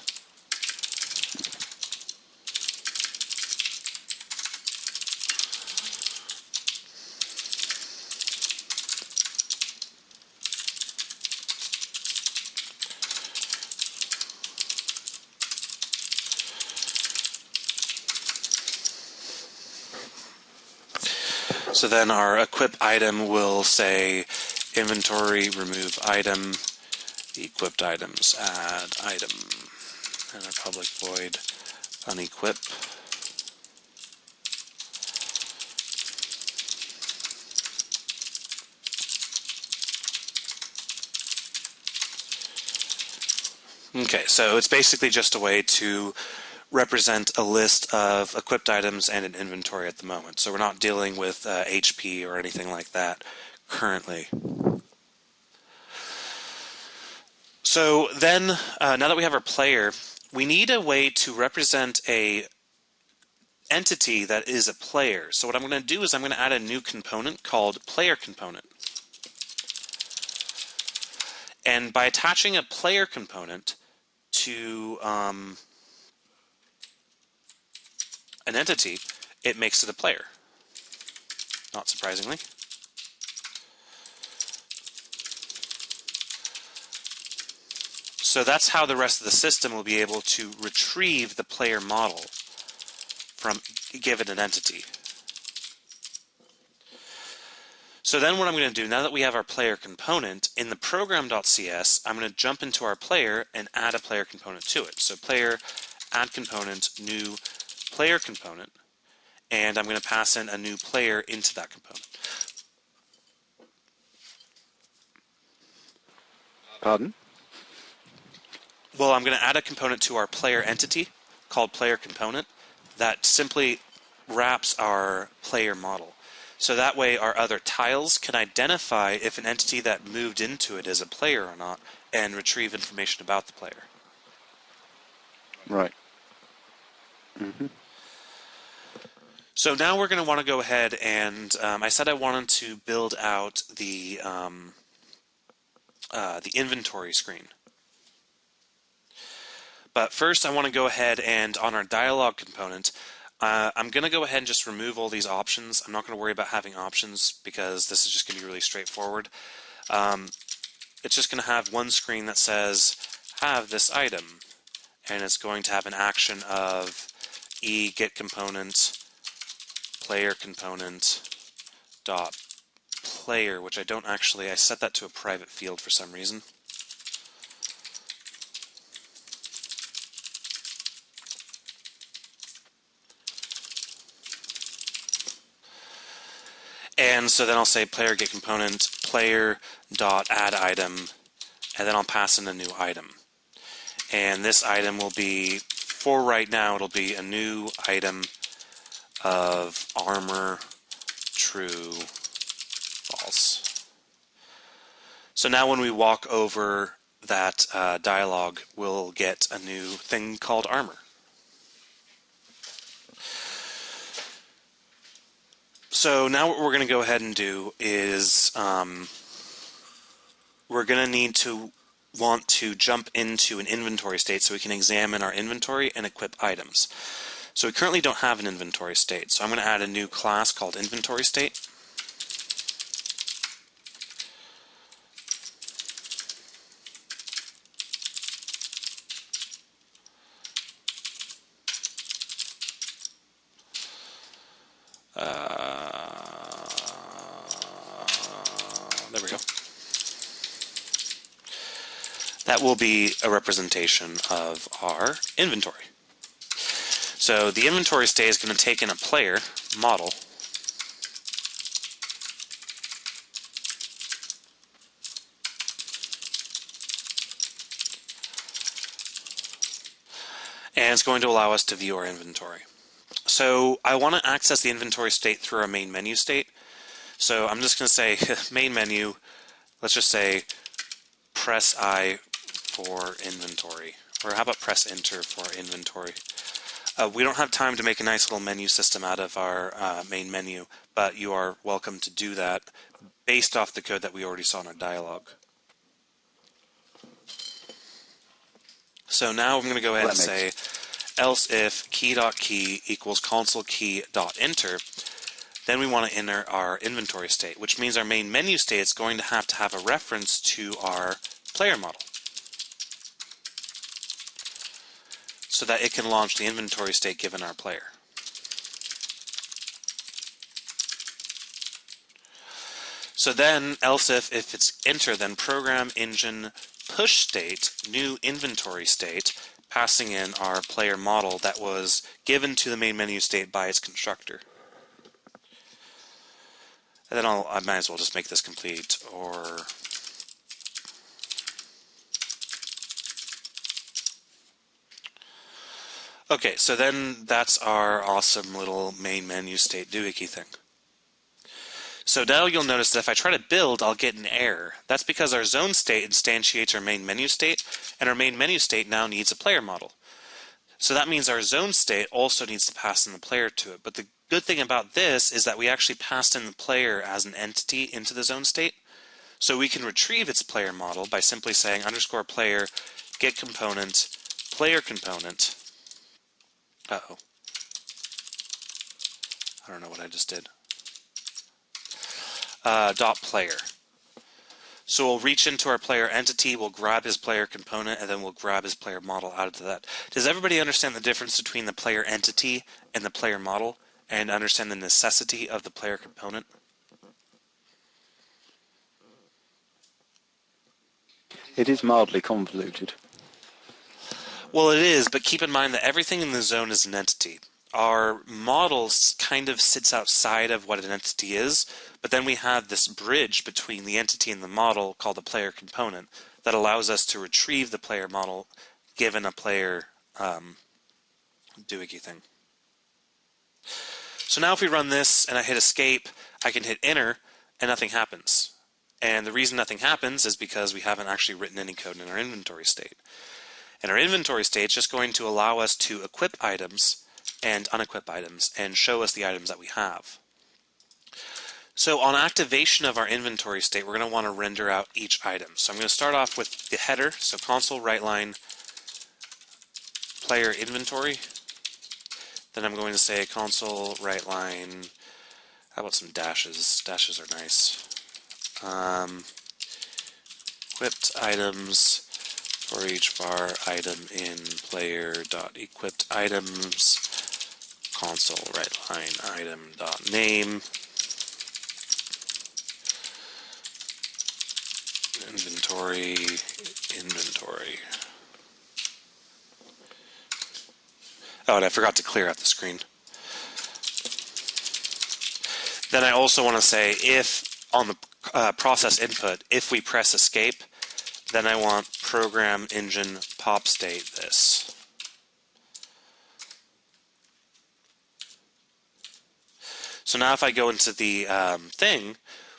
So then our equip item will say inventory, remove item, equipped items, add item, and our public void unequip. Okay, so it's basically just a way to represent a list of equipped items and an inventory at the moment. So we're not dealing with HP or anything like that currently. So then, now that we have our player, we need a way to represent a entity that is a player. So what I'm going to do is I'm going to add a new component called player component. And by attaching a player component to an entity, it makes it a player, not surprisingly. So that's how the rest of the system will be able to retrieve the player model from given an entity. So then what I'm going to do, now that we have our player component, in the program.cs, I'm going to jump into our player and add a player component to it. So player, add component, new player component, and I'm going to pass in a new player into that component. Pardon? Well, I'm going to add a component to our player entity called player component that simply wraps our player model. So that way our other tiles can identify if an entity that moved into it is a player or not and retrieve information about the player. Right. Mm-hmm. So now we're going to want to go ahead and I said I wanted to build out the inventory screen. But first I want to go ahead and on our dialog component, I'm going to go ahead and just remove all these options. I'm not going to worry about having options because this is just going to be really straightforward. It's just going to have one screen that says have this item, and it's going to have an action of get component player component dot player, which I don't actually, I set that to a private field for some reason. And so then I'll say player get component player dot add item, and then I'll pass in a new item. And this item will be, for right now, it'll be a new item of armor true false. So now when we walk over that dialog, we'll get a new thing called armor. So now what we're going to go ahead and do is we're going to want to jump into an inventory state so we can examine our inventory and equip items. So we currently don't have an inventory state, so I'm going to add a new class called inventory state. There we go. That will be a representation of our inventory. So the inventory state is going to take in a player model, and it's going to allow us to view our inventory. So I want to access the inventory state through our main menu state. So I'm just going to say main menu, let's just say press I for inventory? Or how about press enter for inventory? We don't have time to make a nice little menu system out of our main menu, but you are welcome to do that based off the code that we already saw in our dialog. So now I'm going to go ahead and say else if key.key equals console key.enter. Then we want to enter our inventory state, which means our main menu state is going to have a reference to our player model, so that it can launch the inventory state given our player. So then, else if it's enter, then program engine push state, new inventory state, passing in our player model that was given to the main menu state by its constructor. And then I might as well just make this complete, or okay, so then that's our awesome little main menu state doohickey thing. So now you'll notice that if I try to build, I'll get an error. That's because our zone state instantiates our main menu state, and our main menu state now needs a player model. So that means our zone state also needs to pass in the player to it. But the good thing about this is that we actually passed in the player as an entity into the zone state. So we can retrieve its player model by simply saying underscore player get component player component. Uh-oh. I don't know what I just did. Dot player. So we'll reach into our player entity, we'll grab his player component, and then we'll grab his player model out of that. Does everybody understand the difference between the player entity and the player model, and understand the necessity of the player component? It is mildly convoluted. Well, it is, but keep in mind that everything in the zone is an entity. Our model kind of sits outside of what an entity is, but then we have this bridge between the entity and the model called the player component that allows us to retrieve the player model given a player doohickey thing. So now if we run this and I hit escape, I can hit enter and nothing happens. And the reason nothing happens is because we haven't actually written any code in our inventory state. And our inventory state is just going to allow us to equip items and unequip items and show us the items that we have. So on activation of our inventory state, we're going to want to render out each item. So I'm going to start off with the header, so console writeline player inventory. Then I'm going to say console writeline, how about some dashes? Dashes are nice. Equipped items for each var item in player.equipped items, console writeline item.name, inventory. Oh, and I forgot to clear out the screen. Then I also want to say if on the process input, if we press escape, then I want program engine pop state this. So now if I go into the thing,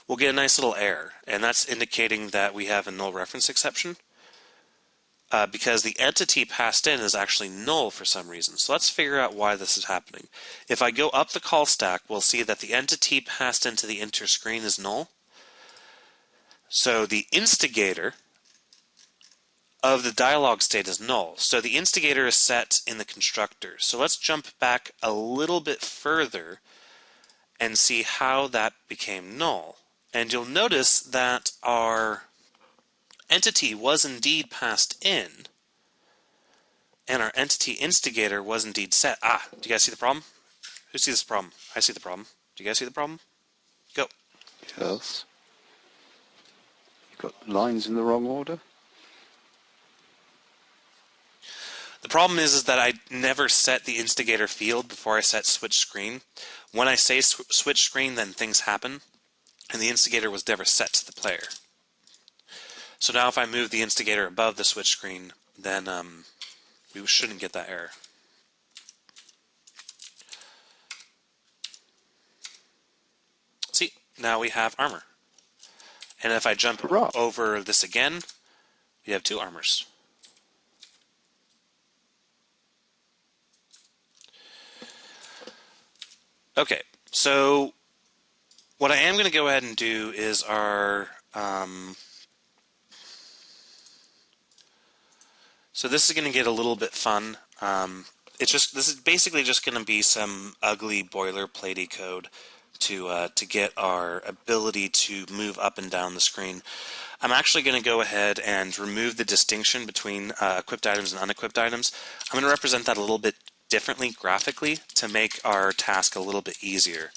we'll get a nice little error, and that's indicating that we have a null reference exception because the entity passed in is actually null for some reason. So let's figure out why this is happening. If I go up the call stack, we'll see that the entity passed into the enter screen is null. So the instigator of the dialog state is null. So the instigator is set in the constructor. So let's jump back a little bit further and see how that became null. And you'll notice that our entity was indeed passed in, and our entity instigator was indeed set. Do you guys see the problem? Who sees this problem? I see the problem. Do you guys see the problem? Go. Yes. You've got lines in the wrong order. The problem is that I never set the instigator field before I set switch screen. When I say switch screen, then things happen, and the instigator was never set to the player. So now if I move the instigator above the switch screen, then we shouldn't get that error. See, now we have armor. And if I jump over this again, you have 2 armors. Okay, so what I am going to go ahead and do is our so this is going to get a little bit fun. This is basically just going to be some ugly boilerplatey code to get our ability to move up and down the screen. I'm actually going to go ahead and remove the distinction between equipped items and unequipped items. I'm going to represent that a little bit differently graphically to make our task a little bit easier.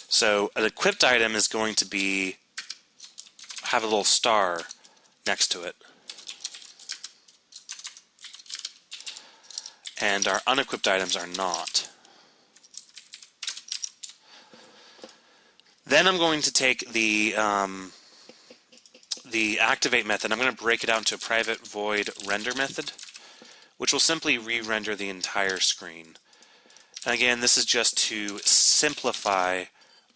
So an equipped item is going to have a little star next to it. And our unequipped items are not. Then I'm going to take the activate method. I'm going to break it out into a private void render method, which will simply re-render the entire screen. And again, this is just to simplify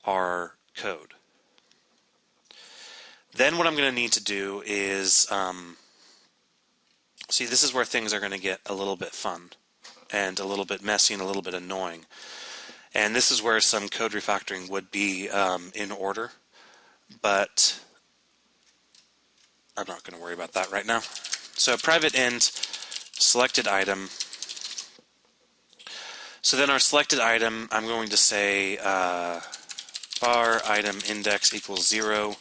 our code. Then what I'm going to need to do is, see, this is where things are going to get a little bit fun and a little bit messy and a little bit annoying. And this is where some code refactoring would be in order, but I'm not going to worry about that right now. So private int selected item. So then our selected item, I'm going to say var item index equals 0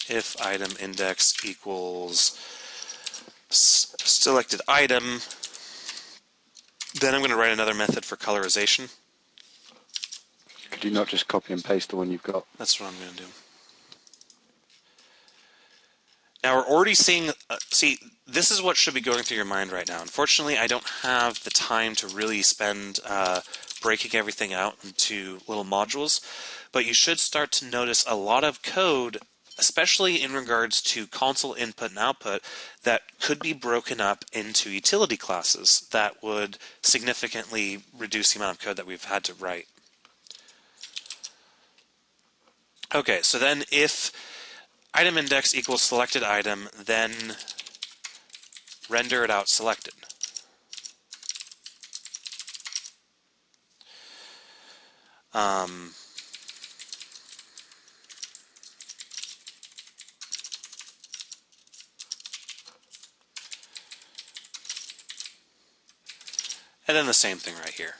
if item index equals selected item. Then I'm going to write another method for colorization. Could you not just copy and paste the one you've got? That's what I'm going to do. Now we're already seeing, see, this is what should be going through your mind right now. Unfortunately, I don't have the time to really spend breaking everything out into little modules, but you should start to notice a lot of code, especially in regards to console input and output, that could be broken up into utility classes that would significantly reduce the amount of code that we've had to write. Okay, so then if item index equals selected item, then render it out selected. And then the same thing right here.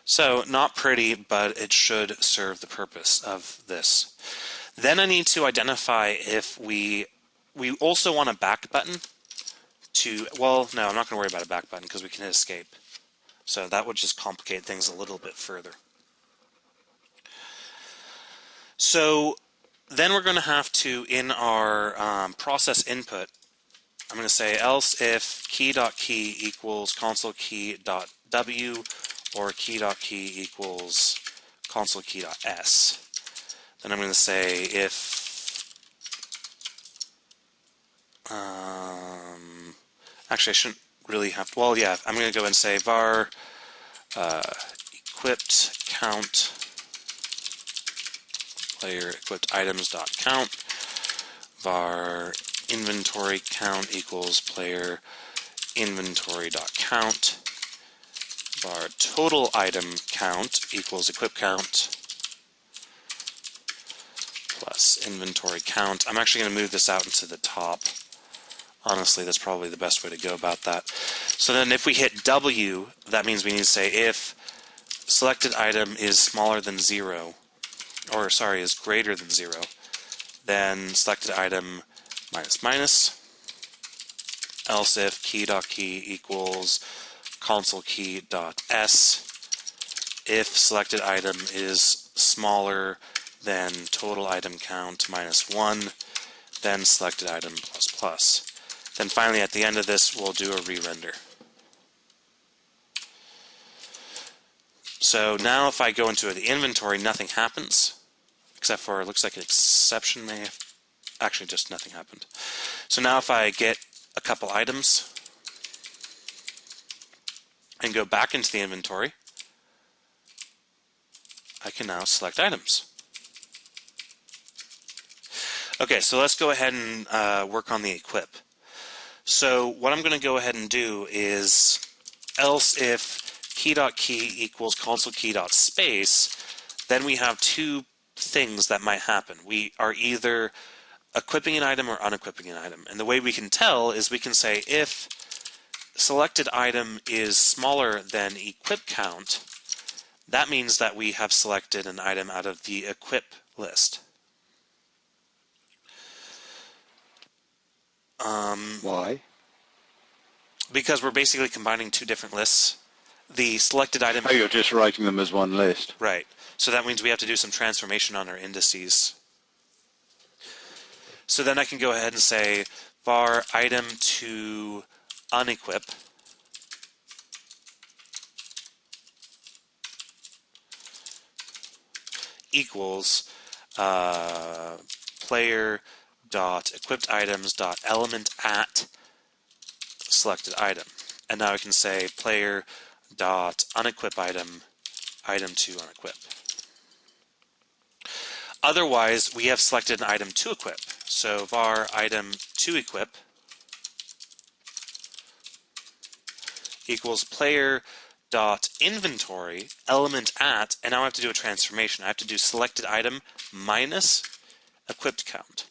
So not pretty, but it should serve the purpose of this. Then I need to identify if we also want a back button to, well, no, I'm not going to worry about a back button because we can hit escape. So that would just complicate things a little bit further. So then we're going to have to, in our process input, I'm going to say else if key.key equals console key.w or key.key equals console key.s. Then I'm going to say if, actually I shouldn't really have, well yeah, I'm going to go and say var equipped count player equipped items dot count, var inventory count equals player inventory dot count, var total item count equals equip count plus inventory count. I'm actually going to move this out into the top. Honestly, that's probably the best way to go about that. So then if we hit W, that means we need to say if selected item is smaller than 0, or sorry, is greater than 0, then selected item minus minus, else if key.key equals console key.s, if selected item is smaller than total item count minus 1, then selected item plus plus. Then finally at the end of this we'll do a re-render. So now if I go into the inventory, nothing happens, except for it looks like an exception may have, actually just nothing happened. So now if I get a couple items and go back into the inventory, I can now select items. Okay, so let's go ahead and work on the equip. So what I'm going to go ahead and do is else if key.key equals console key.space, then we have two things that might happen. We are either equipping an item or unequipping an item. And the way we can tell is we can say if selected item is smaller than equip count, that means that we have selected an item out of the equip list. Why? Because we're basically combining two different lists. The selected item... Oh, you're just writing them as one list. Right. So that means we have to do some transformation on our indices. So then I can go ahead and say var item to unequip equals player dot equipped items dot element at selected item. And now I can say player dot unequip item to unequip. Otherwise, we have selected an item to equip. So var item to equip equals player dot inventory element at, and now I have to do a transformation. I have to do selected item minus equipped count.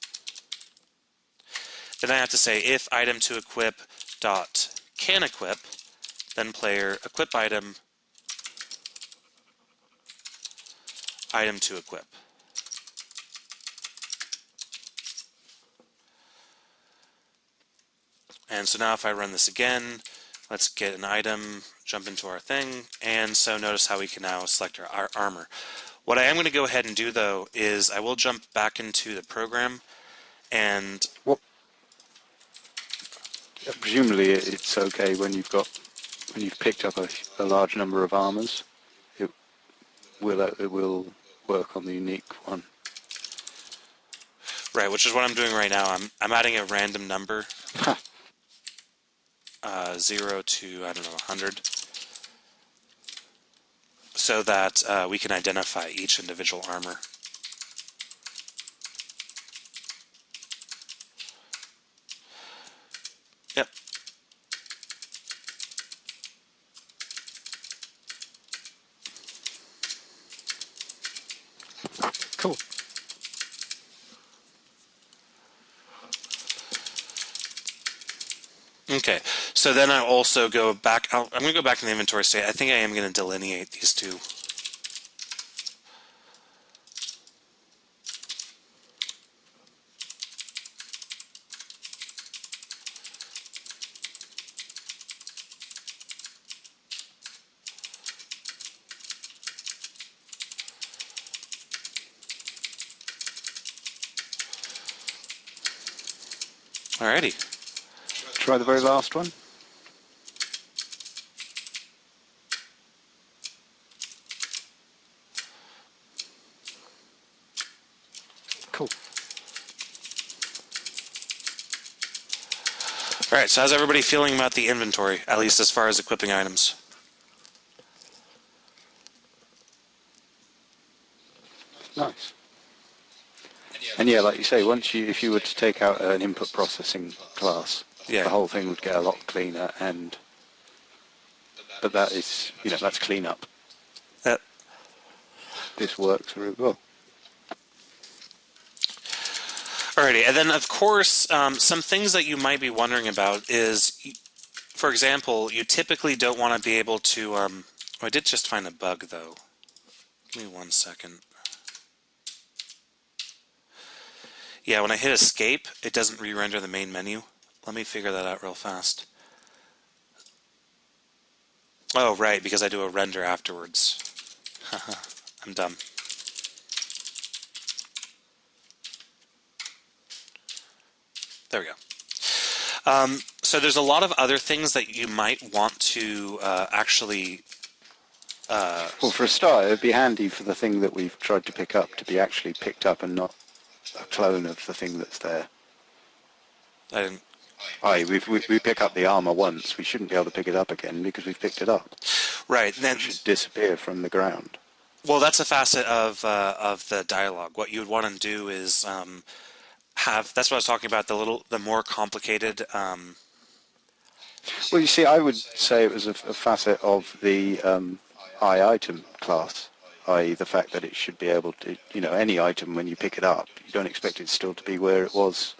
Then I have to say if item to equip dot can equip, then player equip item to equip. And so now if I run this again, let's get an item, jump into our thing, and so notice how we can now select our armor. What I am going to go ahead and do though is I will jump back into the program and... What? Presumably it's okay when you've picked up a large number of armors. It will work on the unique one. Right, which is what I'm doing right now. I'm adding a random number. 0 to, I don't know, 100, so that we can identify each individual armor. Yep. Cool. Okay, so then I also go back, I'm going to go back in the inventory state. I think I am going to delineate these two. Alrighty. Try the very last one. Cool. Alright, so how's everybody feeling about the inventory, at least as far as equipping items? Nice. And yeah, like you say, if you were to take out an input processing class, yeah, the whole thing would get a lot cleaner. But that is, that's cleanup. This works really well. Alrighty, and then of course, some things that you might be wondering about is, for example, you typically don't want to be able to. Oh, I did just find a bug though. Give me 1 second. Yeah, when I hit escape, it doesn't re-render the main menu. Let me figure that out real fast. Oh, right, because I do a render afterwards. I'm dumb. There we go. So there's a lot of other things that you might want to actually... Well, for a start, it would be handy for the thing that we've tried to pick up to be actually picked up and not a clone of the thing that's there. I didn't... We pick up the armor once. We shouldn't be able to pick it up again because we've picked it up. Right. Then, it should disappear from the ground. Well, that's a facet of the dialogue. What you would want to do is have. That's what I was talking about. The more complicated. Well, you see, I would say it was a facet of the item class, i.e. the fact that it should be able to, any item when you pick it up, you don't expect it still to be where it was.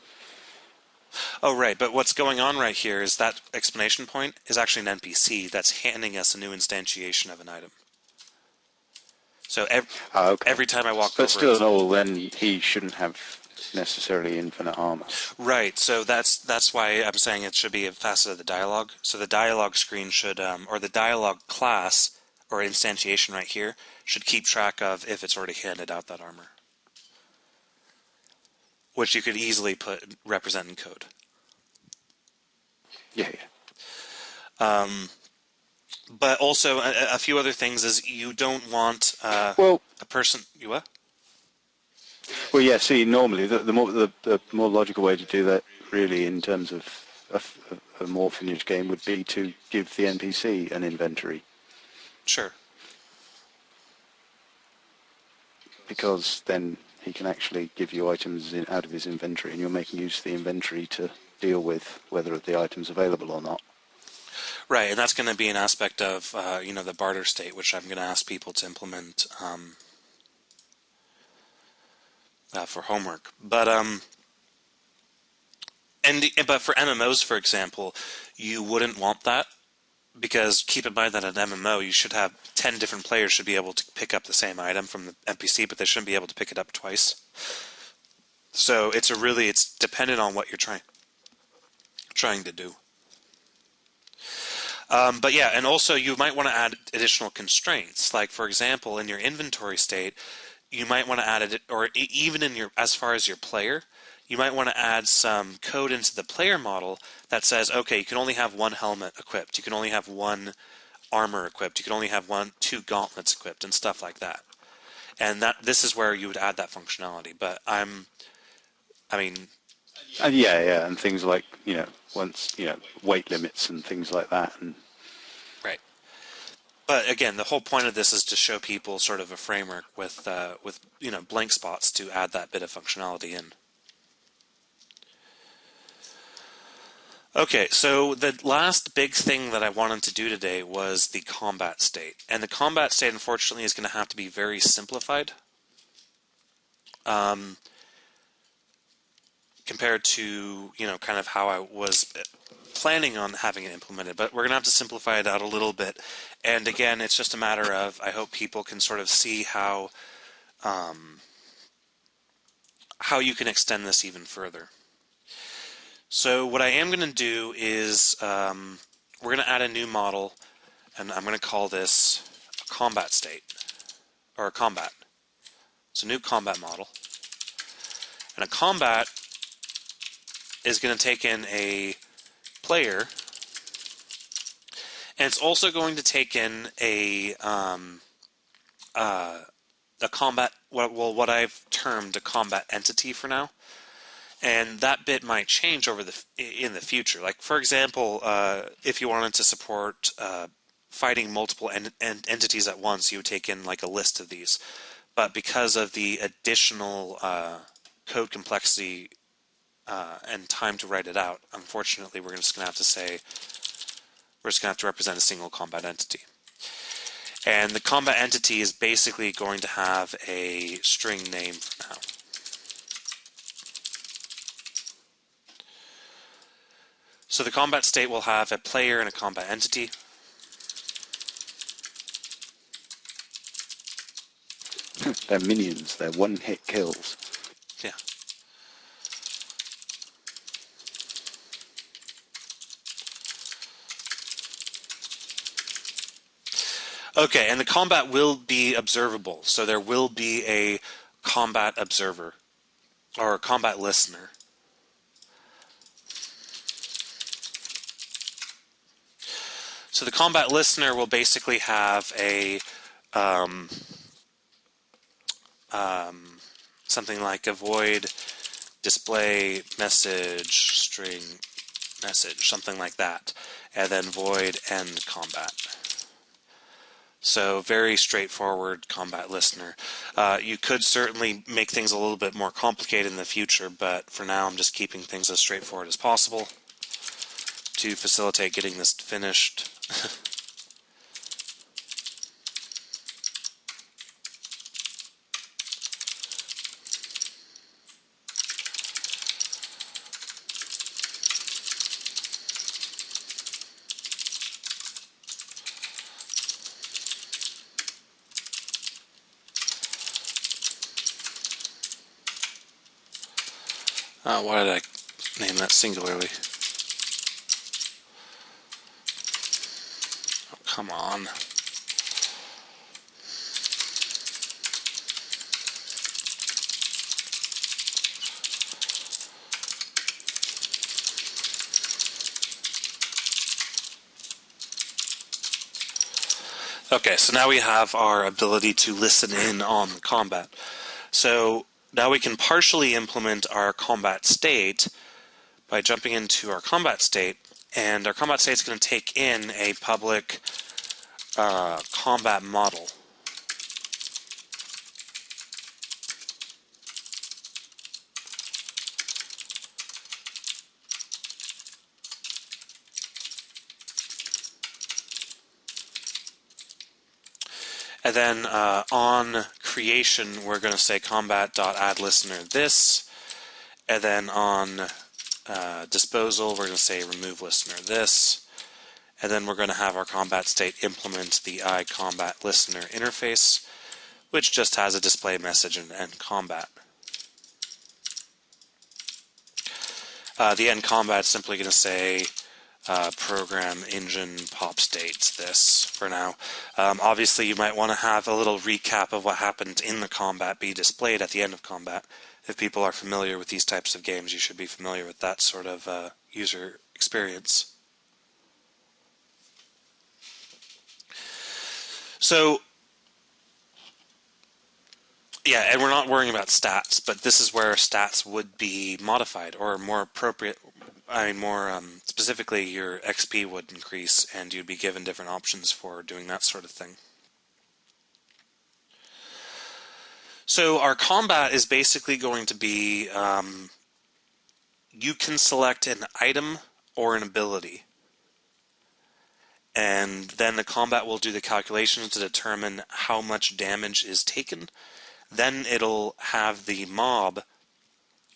Oh, right. But what's going on right here is that explanation point is actually an NPC that's handing us a new instantiation of an item. So Okay. every time I walk But over, still, no, then he shouldn't have necessarily infinite armor. right. So that's why I'm saying it should be a facet of the dialogue. So the dialogue screen should, or the dialogue class or instantiation right here should keep track of if it's already handed out that armor, which you could easily represent in code. Yeah. But also a few other things is you don't want Well, a person. You what? Well, yeah. See, normally the more logical way to do that, really, in terms of a more finished game, would be to give the NPC an inventory, Sure. because then he can actually give you items out of his inventory, and you're making use of the inventory to deal with whether the item's available or not. Right, and that's going to be an aspect of the barter state, which I'm going to ask people to implement for homework. But for MMOs, for example, you wouldn't want that, because keep in mind that an MMO you should have 10 different players should be able to pick up the same item from the NPC, but they shouldn't be able to pick it up twice. So it's dependent on what you're trying to do. But yeah, and also you might want to add additional constraints. Like, for example, in your inventory state, you might want to add it, or even in as far as your player, you might want to add some code into the player model that says, okay, you can only have one helmet equipped, you can only have one armor equipped, you can only have two gauntlets equipped, and stuff like that. And this is where you would add that functionality. But Yeah, and things like weight limits and things like that, and right. But again, the whole point of this is to show people sort of a framework with blank spots to add that bit of functionality in. Okay, so the last big thing that I wanted to do today was the combat state. And the combat state, unfortunately, is going to have to be very simplified compared to, kind of how I was planning on having it implemented. But we're going to have to simplify it out a little bit. And again, it's just a matter of, I hope people can sort of see how you can extend this even further. So what I am going to do is we're going to add a new model, and I'm going to call this a combat state, or a combat. It's a new combat model. And a combat is going to take in a player, and it's also going to take in a combat, what I've termed a combat entity for now. And that bit might change in the future. Like, for example, if you wanted to support fighting multiple entities at once, you would take in like a list of these. But because of the additional code complexity and time to write it out, unfortunately, we're just going to have to represent a single combat entity. And the combat entity is basically going to have a string name for now. So the combat state will have a player and a combat entity. they're minions. They're one-hit kills. Yeah. Okay, and the combat will be observable. So there will be a combat observer, or a combat listener. So the combat listener will basically have a something like a void display message string message, something like that, and then void end combat. So very straightforward combat listener. You could certainly make things a little bit more complicated in the future, but for now I'm just keeping things as straightforward as possible to facilitate getting this finished. Why did I name that singularly? Oh, come on. Okay, so now we have our ability to listen in on the combat. So now we can partially implement our combat state by jumping into our combat state, and our combat state is going to take in a public combat model. And then on creation, we're going to say combat.addListener this. And then on disposal, we're going to say remove listener this. And then we're going to have our combat state implement the iCombatListener interface, which just has a display message and end combat. The end combat is simply going to say program engine pop state this for now. Obviously, you might want to have a little recap of what happened in the combat be displayed at the end of combat. If people are familiar with these types of games, you should be familiar with that sort of user experience. So, yeah, and we're not worrying about stats, but this is where stats would be modified, or more appropriate, more specifically, your XP would increase, and you'd be given different options for doing that sort of thing. So our combat is basically going to be, you can select an item or an ability, and then the combat will do the calculations to determine how much damage is taken. Then it'll have the mob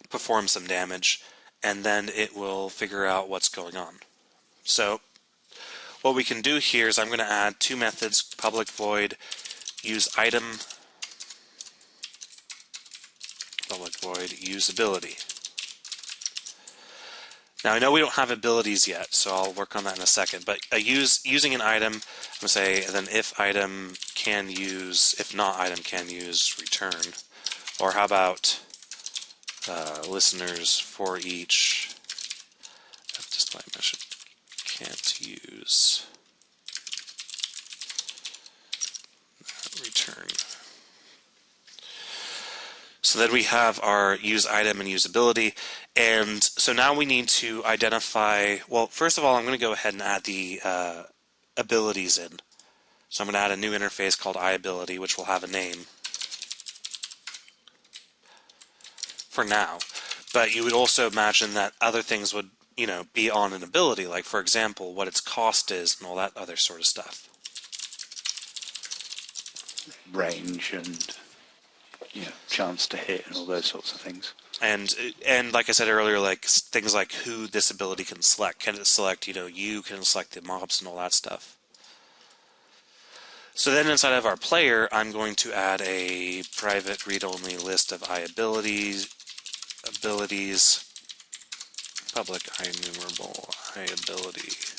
perform some damage, and then it will figure out what's going on. So what we can do here is I'm going to add two methods, public void use item, public void usability. Now I know we don't have abilities yet, so I'll work on that in a second, but using an item, I'm going to say then if item can use, if not item can use return, or how about listeners for each display message can't use return. So then we have our use item and usability, and so now we need to identify, well, first of all, I'm going to go ahead and add the abilities in. So I'm going to add a new interface called iAbility, which will have a name for now. But you would also imagine that other things would, be on an ability, like, for example, what its cost is and all that other sort of stuff. Range and chance to hit and all those sorts of things. And like I said earlier, like things like who this ability can select. Can it select, you can select the mobs and all that stuff. So then inside of our player, I'm going to add a private read-only list of iAbility abilities, public iNumerable iAbility abilities.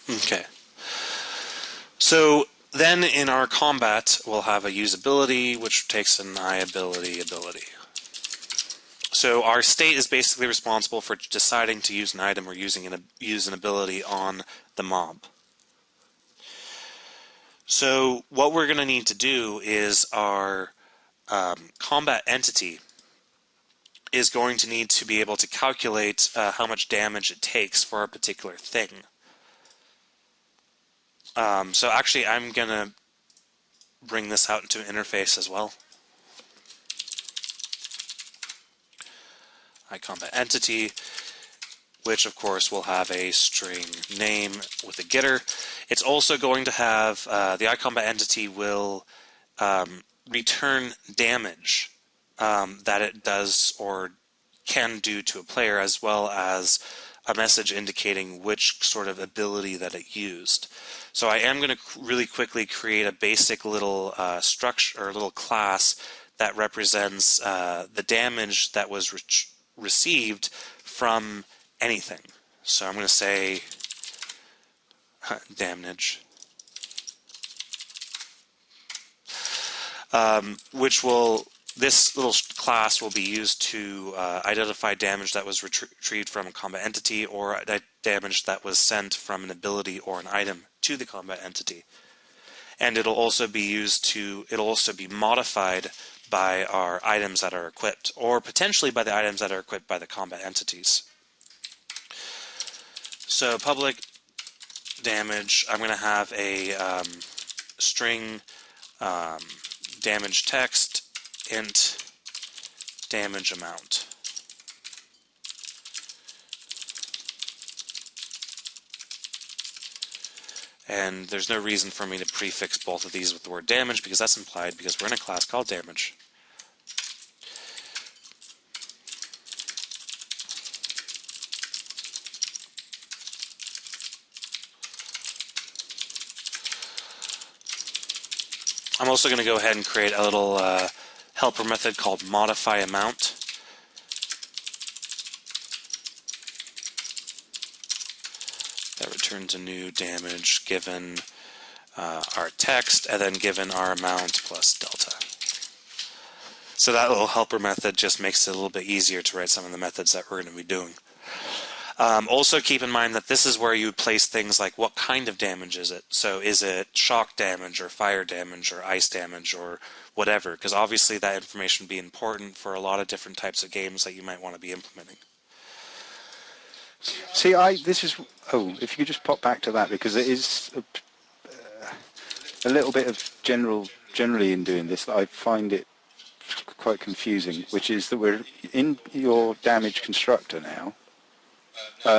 Okay. So then in our combat, we'll have a usability, which takes an iAbility ability. So our state is basically responsible for deciding to use an item or use an ability on the mob. So what we're going to need to do is our combat entity is going to need to be able to calculate how much damage it takes for a particular thing. So actually I'm going to bring this out into an interface as well. iCombat entity, which of course will have a string name with a getter. It's also going to have, the iCombat entity will return damage that it does or can do to a player, as well as a message indicating which sort of ability that it used. So I am going to really quickly create a basic little structure, or a little class that represents the damage that was received from anything. So I'm going to say damage, this little class will be used to identify damage that was retrieved from a combat entity, or damage that was sent from an ability or an item to the combat entity. And it'll also be modified by our items that are equipped, or potentially by the items that are equipped by the combat entities. So public damage, I'm going to have a string damage text int damage amount. And there's no reason for me to prefix both of these with the word damage, because that's implied because we're in a class called damage. I'm also going to go ahead and create a little helper method called modify amount. That returns a new damage given our text, and then given our amount plus delta. So that little helper method just makes it a little bit easier to write some of the methods that we're going to be doing. Also keep in mind that this is where you place things like what kind of damage is it. So is it shock damage or fire damage or ice damage or whatever, because obviously that information would be important for a lot of different types of games that you might want to be implementing. See, if you could just pop back to that, because it is a little bit of generally in doing this, I find it quite confusing, which is that we're in your damage constructor now.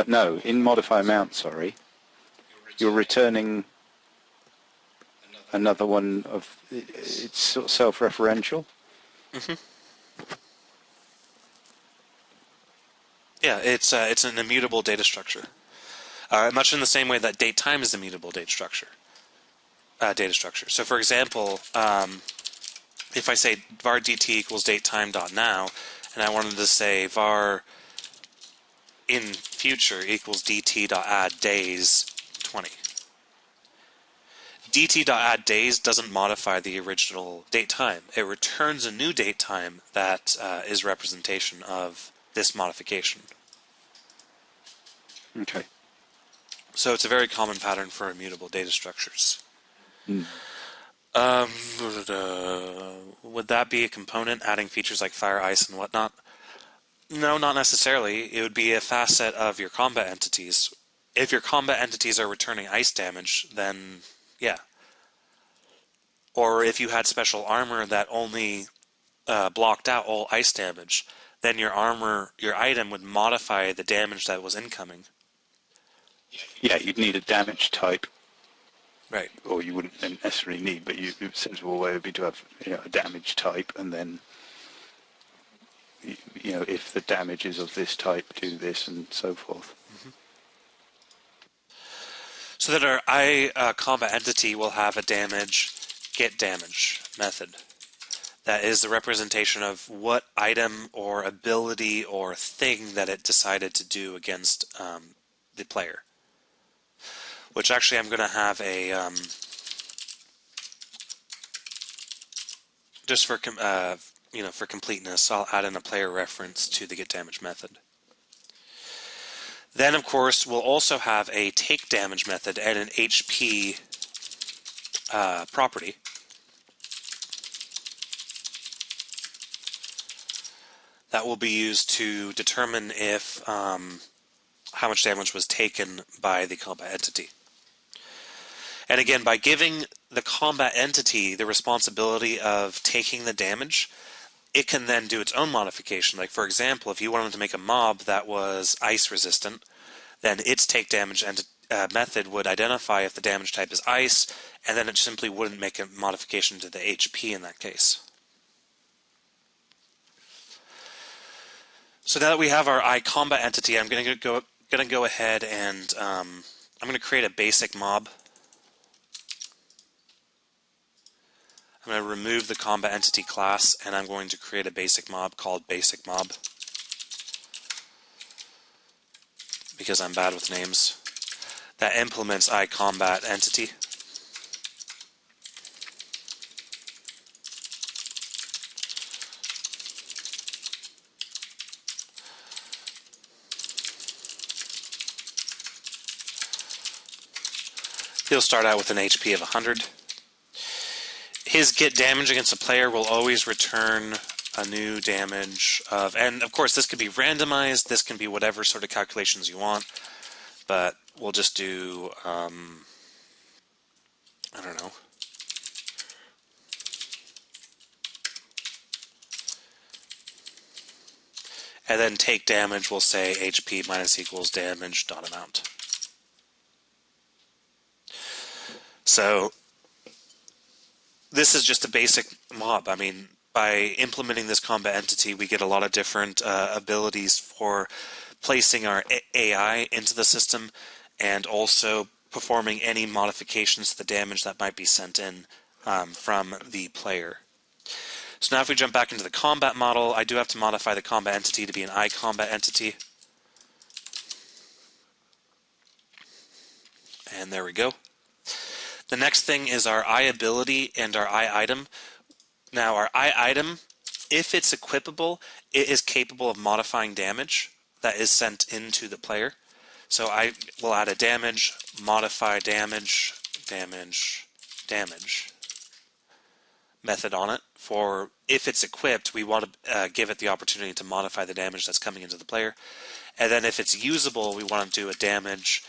No, in modify amount, sorry. You're returning another one of, it's sort of self-referential. Mm-hmm. Yeah, it's an immutable data structure. Much in the same way that datetime is immutable data structure. So for example, if I say var dt equals datetime.now, and I wanted to say var in future equals dt.add days 20. dt.add days doesn't modify the original date time. It returns a new date time that is representation of this modification. Okay. So it's a very common pattern for immutable data structures. Mm. Would that be a component, adding features like fire, ice, and whatnot? No, not necessarily. It would be a facet of your combat entities. If your combat entities are returning ice damage, then yeah. Or if you had special armor that only blocked out all ice damage, then your item would modify the damage that was incoming. Yeah, you'd need a damage type. Right. Or you wouldn't necessarily need, but a sensible way would be to have a damage type, and then if the damage is of this type, do this, and so forth. Mm-hmm. So that our combat entity will have a get damage method. That is the representation of what item or ability or thing that it decided to do against the player. Which actually I'm going to have just for for completeness, I'll add in a player reference to the getDamage method. Then, of course, we'll also have a takeDamage method and an HP property. That will be used to determine if how much damage was taken by the combat entity. And again, by giving the combat entity the responsibility of taking the damage, it can then do its own modification. Like, for example, if you wanted to make a mob that was ice resistant, then its take damage method would identify if the damage type is ice, and then it simply wouldn't make a modification to the HP in that case. So now that we have our iCombat entity, I'm going to go ahead and I'm going to create a basic mob. I'm going to remove the combat entity class, and I'm going to create a basic mob called basic mob, because I'm bad with names, that implements iCombat entity. He'll start out with an HP of 100. His get damage against a player will always return a new damage of, and of course this could be randomized, this can be whatever sort of calculations you want, but we'll just do, I don't know. And then take damage, we'll say HP minus equals damage dot amount. So this is just a basic mob. I mean, by implementing this combat entity, we get a lot of different abilities for placing our AI into the system and also performing any modifications to the damage that might be sent in from the player. So now if we jump back into the combat model, I do have to modify the combat entity to be an iCombat entity. And there we go. The next thing is our iAbility and our iItem. Now our iItem, if it's equipable, it is capable of modifying damage that is sent into the player. So I will add a damage, modify damage, damage, damage method on it. For if it's equipped, we want to give it the opportunity to modify the damage that's coming into the player. And then if it's usable, we want to do a damage,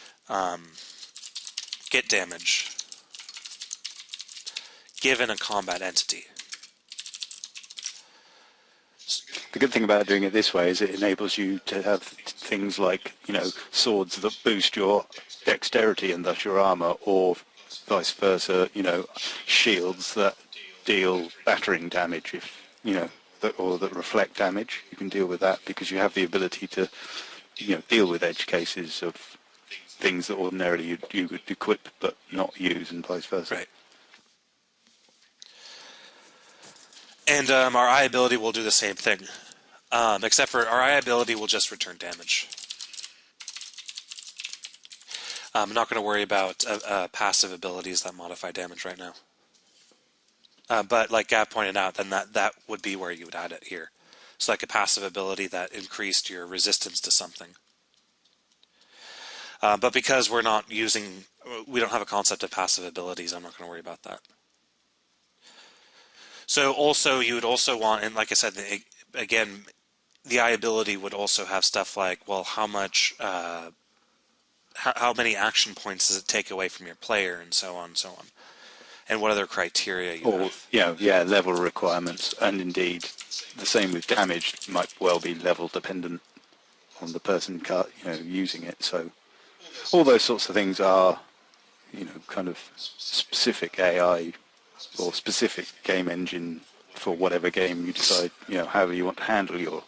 get damage, given a combat entity. The good thing about doing it this way is it enables you to have things like, swords that boost your dexterity and thus your armor, or vice versa, shields that deal battering damage, or that reflect damage. You can deal with that because you have the ability to, deal with edge cases of things that ordinarily you would equip but not use, and vice versa. Right. And our iAbility will do the same thing, except for our iAbility will just return damage. I'm not going to worry about passive abilities that modify damage right now. But like Gab pointed out, then that would be where you would add it here. So like a passive ability that increased your resistance to something. But because we don't have a concept of passive abilities, I'm not going to worry about that. So also, you would also want, and like I said, again, the iAbility would also have stuff like, well, how many action points does it take away from your player, and so on and so on. And what other criteria you have. Yeah, level requirements, and indeed, the same with damage might well be level dependent on the person, using it. So all those sorts of things are, kind of specific AI or specific game engine for whatever game you decide, however you want to handle your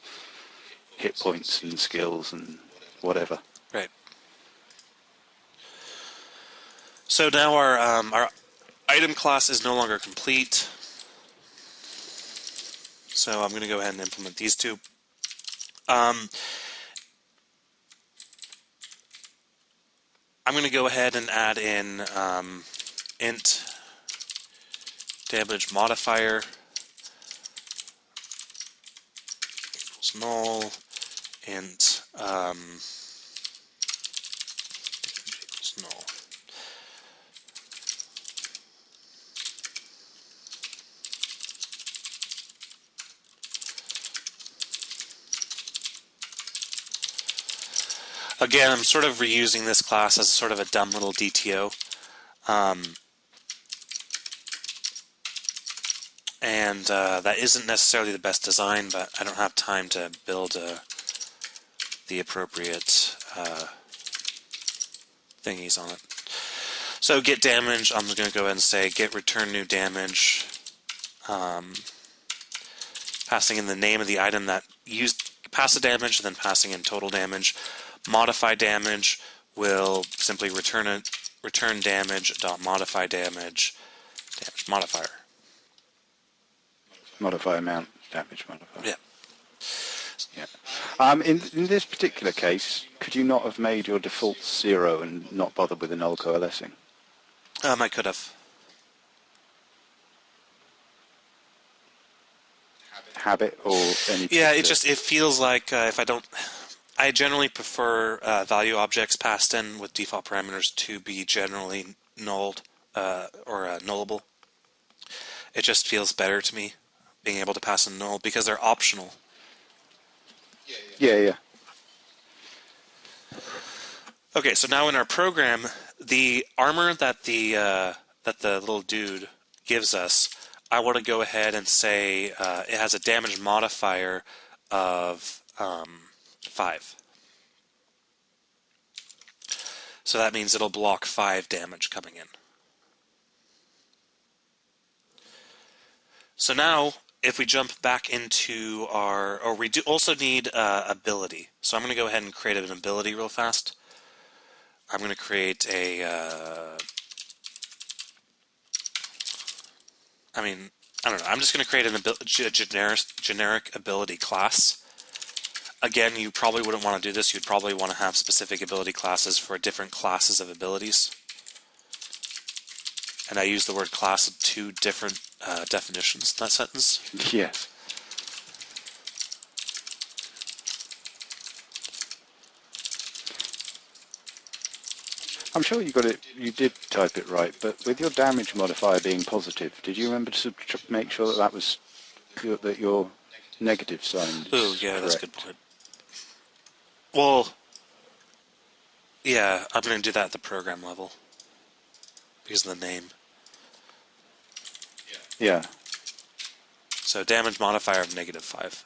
hit points and skills and whatever. Right. So now our item class is no longer complete. So I'm going to go ahead and implement these two. I'm going to go ahead and add in int damage modifier null, int null. Again, I'm sort of reusing this class as sort of a dumb little DTO. And that isn't necessarily the best design, but I don't have time to build the appropriate thingies on it. So get damage, I'm just going to go ahead and say get return new damage, passing in the name of the item that used pass the damage, and then passing in total damage. Modify damage will simply return damage dot modify damage modifier. Modify amount, damage modifier. Yeah. Yeah. In this particular case, could you not have made your default 0 and not bothered with the null coalescing? I could have. Habit or any? Yeah, it feels like if I don't. I generally prefer value objects passed in with default parameters to be generally nulled or nullable. It just feels better to me being able to pass in null because they're optional. Yeah. Okay, so now in our program, the armor that the little dude gives us, I want to go ahead and say it has a damage modifier of 5. So that means it'll block 5 damage coming in. So now, if we jump back into we do also need ability. So I'm going to go ahead and create an ability real fast. I'm going to create a, I don't know. I'm just going to create a generic ability class. Again, you probably wouldn't want to do this. You'd probably want to have specific ability classes for different classes of abilities. And I use the word class in 2 different definitions in that sentence. Yes. I'm sure you got it. You did type it right, but with your damage modifier being positive, did you remember to make sure that was your negative sign? Oh, yeah, correct? that's a good point. Well, yeah, I'm going to do that at the program level because of the name. Yeah. So damage modifier of -5.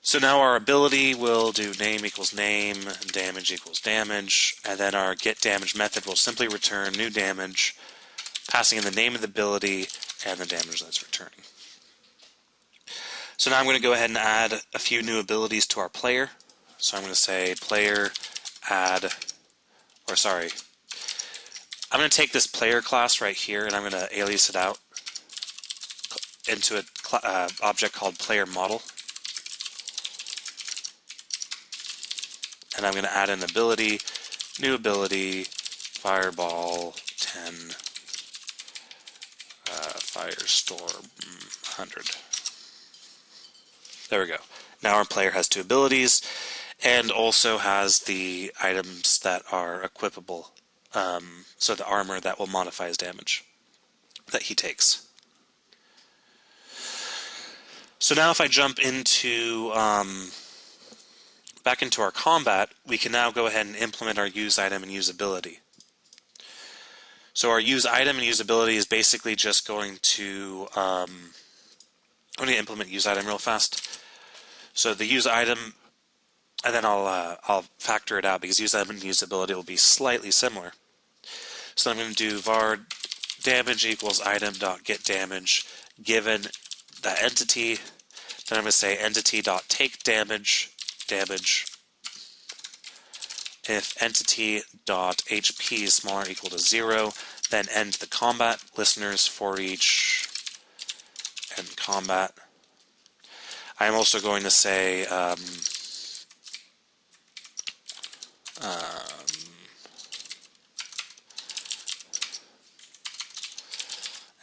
So now our ability will do name equals name, damage equals damage, and then our get damage method will simply return new damage, passing in the name of the ability and the damage that's returning. So now I'm going to go ahead and add a few new abilities to our player. So I'm going to say player add, I'm going to take this player class right here and I'm going to alias it out into an object called player model. And I'm going to add an ability, new ability, fireball 10, firestorm 100. There we go. Now our player has 2 abilities and also has the items that are equipable. So the armor that will modify his damage that he takes. So now if I jump into back into our combat, we can now go ahead and implement our use item and usability. So our use item and usability is basically just going to I'm going to implement use item real fast. So the use item, and then I'll factor it out because use item and usability will be slightly similar. So I'm going to do var damage equals item dot get damage given that entity. Then I'm going to say entity dot take damage. If entity dot HP is smaller or equal to 0, then end the combat. Listeners for each end combat. I'm also going to say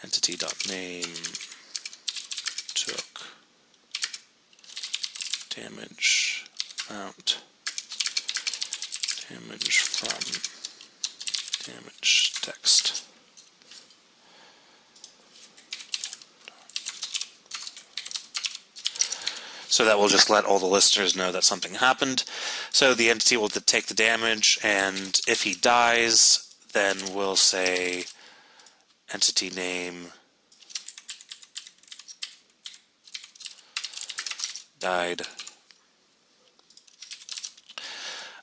entity dot name took damage amount, damage from damage text. So that will just let all the listeners know that something happened. So the entity will take the damage, and if he dies, then we'll say entity name died.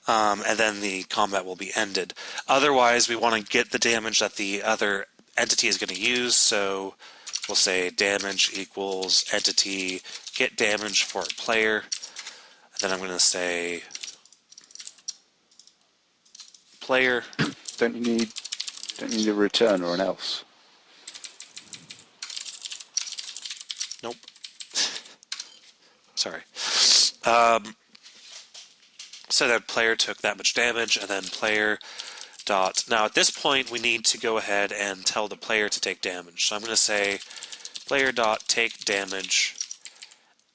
And then the combat will be ended. Otherwise, we want to get the damage that the other entity is going to use, so we'll say damage equals entity get damage for a player. And then I'm going to say player. Don't you need a return or an else? Nope. Sorry. So that player took that much damage, and then player dot. Now at this point, we need to go ahead and tell the player to take damage. So I'm going to say player dot take damage,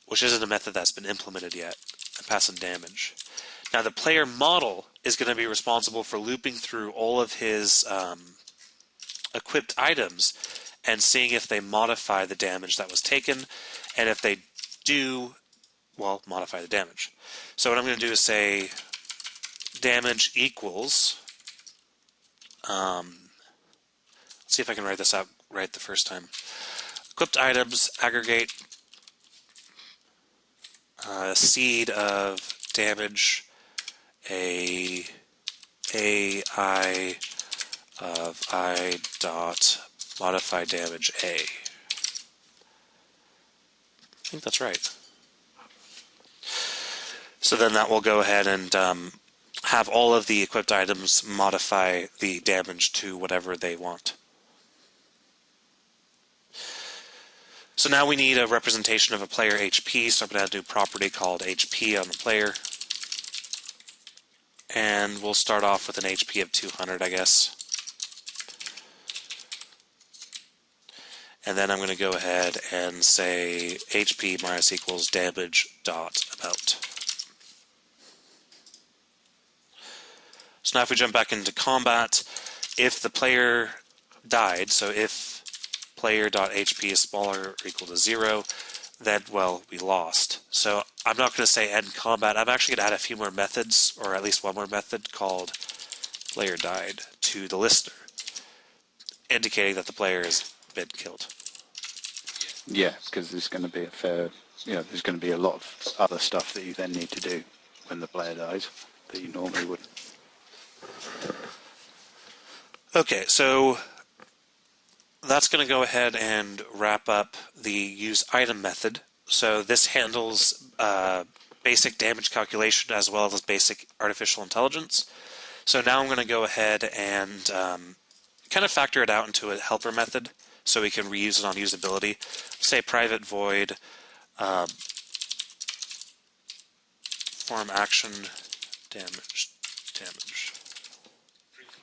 which isn't a method that's been implemented yet, and pass in damage. Now the player model is going to be responsible for looping through all of his equipped items and seeing if they modify the damage that was taken, and if they do, well, modify the damage. So what I'm going to do is say damage equals, let's see if I can write this out right the first time. Equipped items aggregate seed of damage I of I dot modify damage A. I think that's right. So then that will go ahead and have all of the equipped items modify the damage to whatever they want. So now we need a representation of a player HP, so I'm going to do a property called HP on the player. And we'll start off with an HP of 200, I guess. And then I'm going to go ahead and say HP minus equals damage dot about. So now if we jump back into combat, if the player died, so if player.hp is smaller or equal to 0, then, well, we lost. So I'm not going to say end combat. I'm actually going to add a few more methods, or at least one more method called player died to the listener, indicating that the player has been killed. Yeah, because there's going to be there's going to be a lot of other stuff that you then need to do when the player dies that you normally wouldn't. Okay, so that's going to go ahead and wrap up the use item method. So this handles basic damage calculation as well as basic artificial intelligence. So now I'm going to go ahead and kind of factor it out into a helper method so we can reuse it on usability. Say private void form action damage.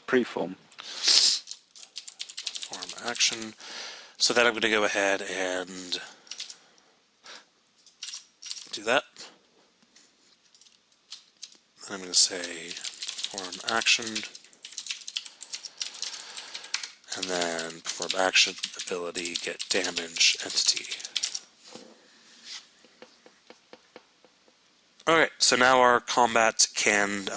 Preform. Form action. So then I'm going to go ahead and do that. Then I'm going to say perform action, and then perform action ability get damage entity. Alright, so now our combat can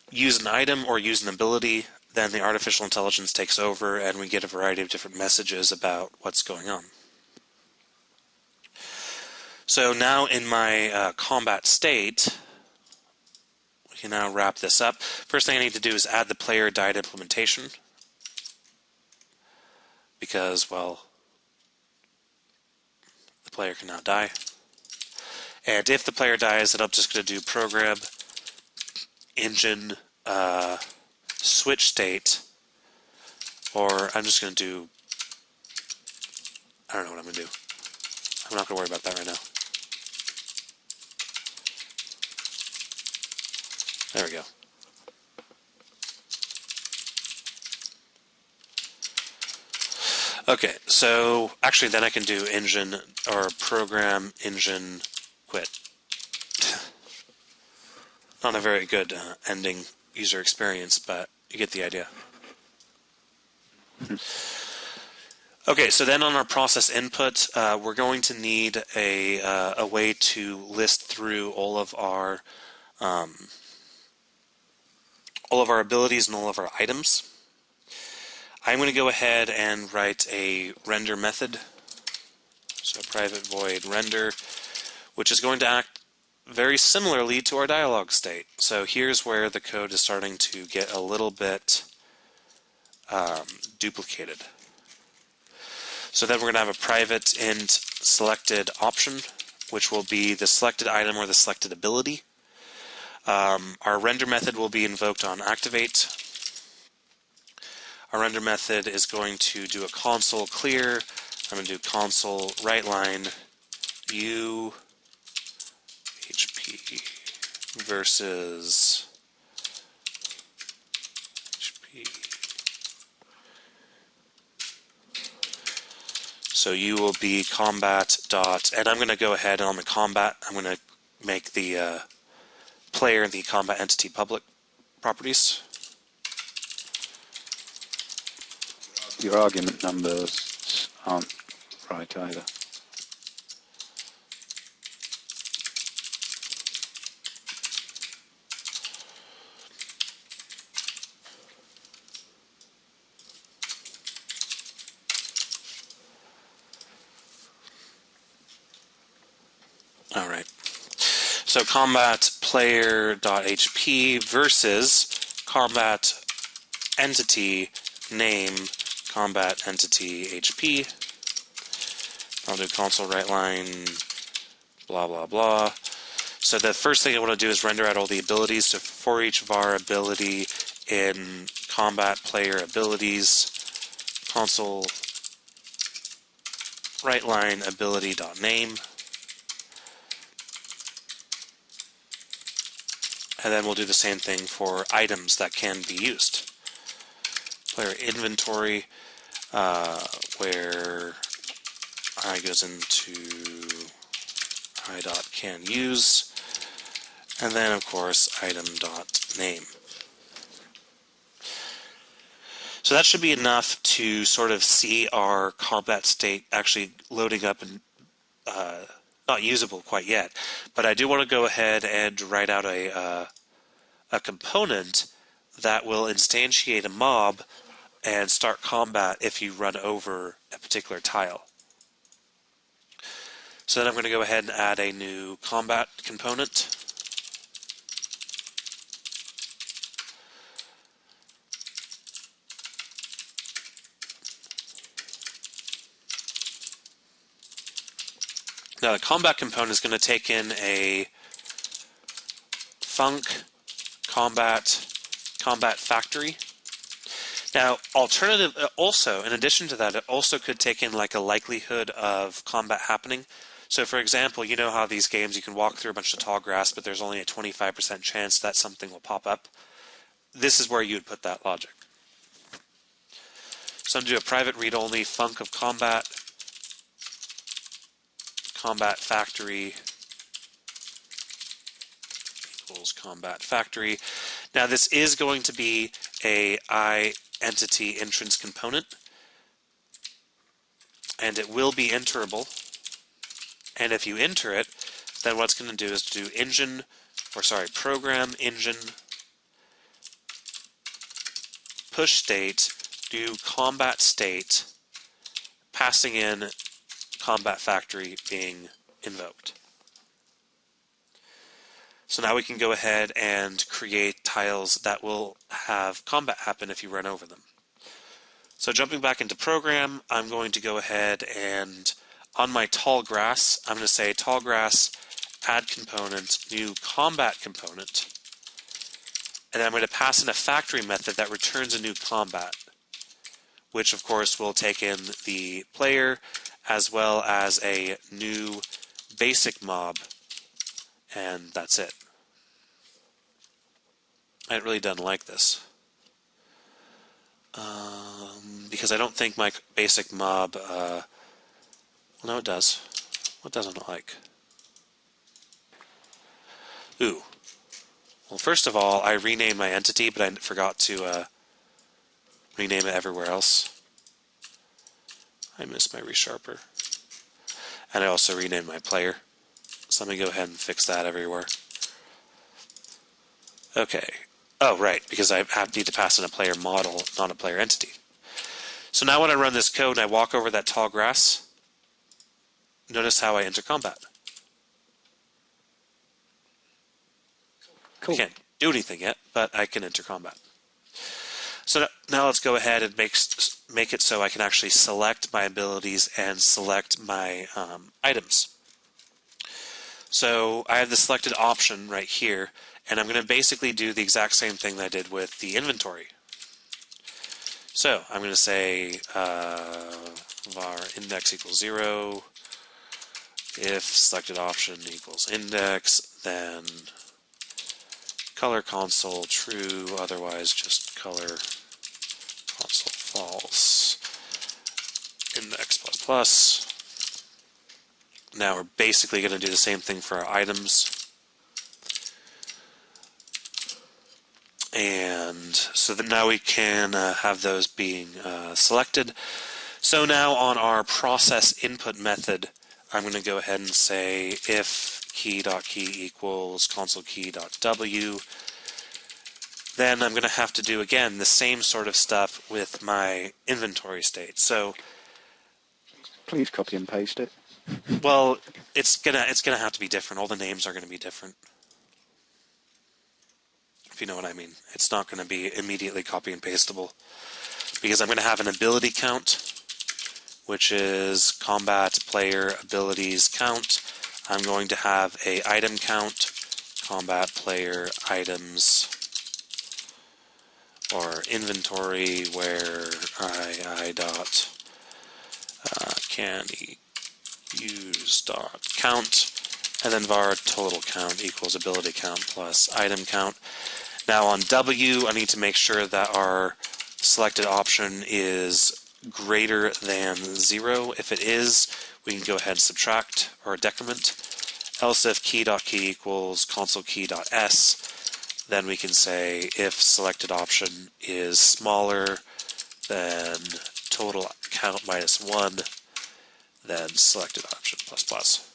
use an item or use an ability. Then the artificial intelligence takes over and we get a variety of different messages about what's going on. So now in my combat state, we can now wrap this up. First thing I need to do is add the player died implementation. Because, well, the player can now die. And if the player dies, then I'm just going to do program engine switch state, or I'm just going to do, I don't know what I'm going to do. I'm not going to worry about that right now. There we go. Okay, so actually then I can do engine or program engine quit. Not a very good ending user experience, but you get the idea. Okay, so then on our process input, we're going to need a way to list through all of our abilities and all of our items. I'm going to go ahead and write a render method. So private void render, which is going to act very similarly to our dialog state. So here's where the code is starting to get a little bit duplicated. So then we're going to have a private int selected option, which will be the selected item or the selected ability. Our render method will be invoked on activate. Our render method is going to do a console clear. I'm going to do console writeline u HP versus HP. So u will be combat dot, and I'm going to go ahead and on the combat, I'm going to make the player the combat entity public properties. Your argument numbers aren't right either. All right. So combat player.hp versus combat entity name combat entity HP. I'll do console writeline blah blah blah. So the first thing I want to do is render out all the abilities. So for each var ability in combat player abilities, console writeline ability.name. And then we'll do the same thing for items that can be used. Player inventory, where I goes into i.canUse, and then of course item.name. So that should be enough to sort of see our combat state actually loading up and not usable quite yet, but I do want to go ahead and write out a component that will instantiate a mob and start combat if you run over a particular tile. So then I'm going to go ahead and add a new combat component. Now the combat component is going to take in a func combat factory. Now, also, in addition to that, it also could take in like a likelihood of combat happening. So, for example, you know how these games you can walk through a bunch of tall grass, but there's only a 25% chance that something will pop up. This is where you would put that logic. So I'm going to do a private read-only func of combat factory equals combat factory. Now this is going to be a entity entrance component, and it will be enterable. And if you enter it, then what it's going to do is do program engine push state, do combat state, passing in combat factory being invoked. So now we can go ahead and create tiles that will have combat happen if you run over them. So jumping back into program, I'm going to go ahead and on my tall grass, I'm going to say tall grass add component, new combat component, and I'm going to pass in a factory method that returns a new combat, which of course will take in the player as well as a new basic mob, and that's it. I really don't like this. Because I don't think my basic mob, well, no it does. What doesn't it like? Ooh. Well, first of all, I renamed my entity, but I forgot to rename it everywhere else. I missed my resharper. And I also renamed my player. So let me go ahead and fix that everywhere. Okay. Oh, right, because I need to pass in a player model, not a player entity. So now when I run this code and I walk over that tall grass, notice how I enter combat. Cool. I can't do anything yet, but I can enter combat. So now let's go ahead and make it so I can actually select my abilities and select my items. So I have the selected option right here, and I'm going to basically do the exact same thing that I did with the inventory. So I'm going to say var index equals 0. If selected option equals index, then color console true, otherwise just color console false. Index plus plus. Now we're basically going to do the same thing for our items. And so that now we can have those being selected. So now on our process input method, I'm going to go ahead and say if key.key equals console key.w. Then I'm going to have to do again the same sort of stuff with my inventory state. So Please copy and paste it. well, it's gonna have to be different. All the names are going to be different. If you know what I mean. It's not going to be immediately copy and pasteable because I'm going to have an ability count, which is combat player abilities count. I'm going to have a item count, combat player items, or inventory where I dot can use dot count, and then var total count equals ability count plus item count. Now on W, I need to make sure that our selected option is greater than 0. If it is, we can go ahead and subtract or decrement. Else if key.key equals console key.s, then we can say if selected option is smaller than total count minus 1, then selected option plus plus.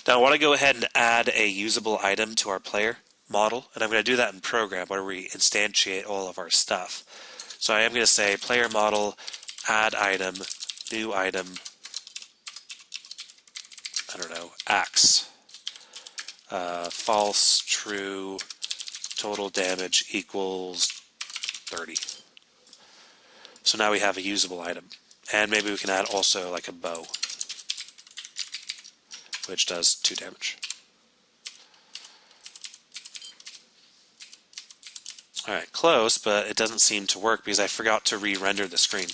Now I want to go ahead and add a usable item to our player model, and I'm going to do that in program where we instantiate all of our stuff. So I am going to say player model, add item, new item, I don't know, axe, false, true, total damage equals 30. So now we have a usable item. And maybe we can add also like a bow, which does 2 damage. Alright, close, but it doesn't seem to work because I forgot to re-render the screen.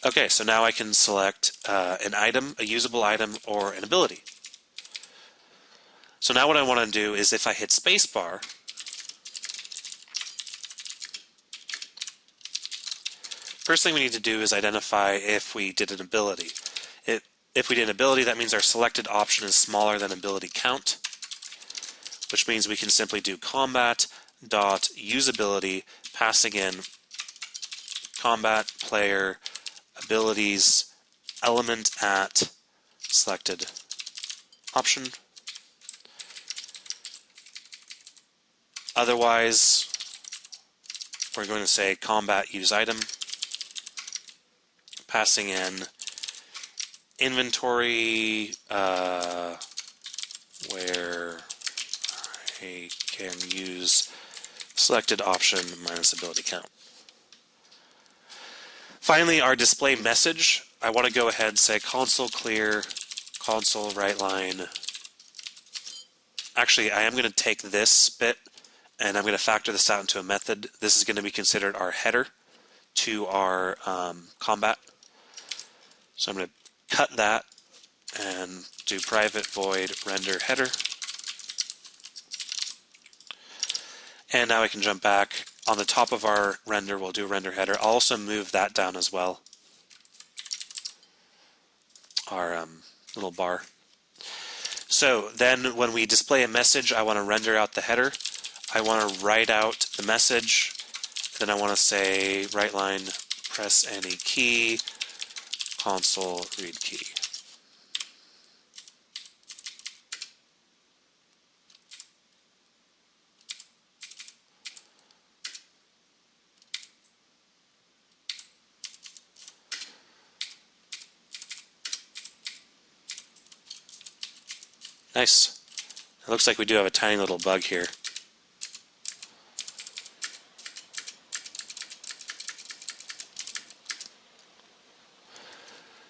Okay, so now I can select an item, a usable item, or an ability. So now what I want to do is if I hit spacebar, first thing we need to do is identify if we did an ability. If we did an ability, that means our selected option is smaller than ability count, which means we can simply do combat dot usability, passing in combat player abilities element at selected option. Otherwise, we're going to say combat use item, passing in inventory where I can use selected option minus ability count. Finally, our display message, I want to go ahead and say console clear, console write line. Actually, I am going to take this bit and I'm going to factor this out into a method. This is going to be considered our header to our combat. So I'm going to cut that and do private void render header. And now I can jump back. On the top of our render, we'll do render header. I'll also move that down as well. Our little bar. So then when we display a message, I want to render out the header. I want to write out the message. Then I want to say write line, press any key, console read key. Nice. It looks like we do have a tiny little bug here.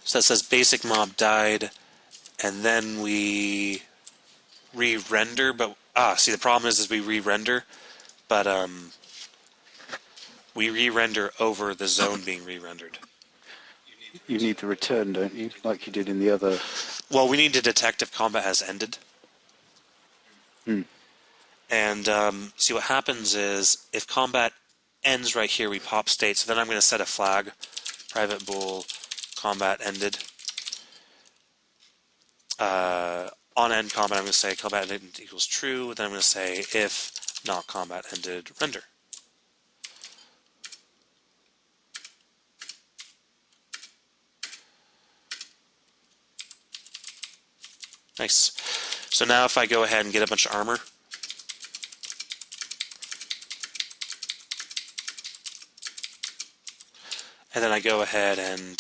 So that says basic mob died, and then we re-render, but see the problem is we re-render, but we re-render over the zone being re-rendered. You need to return, don't you? Like you did in the other. Well, we need to detect if combat has ended. And see what happens is if combat ends right here, we pop state. So then I'm going to set a flag, private bool, combat ended. On end combat, I'm going to say combat ended equals true. Then I'm going to say if not combat ended, render. Nice. So now if I go ahead and get a bunch of armor, and then I go ahead and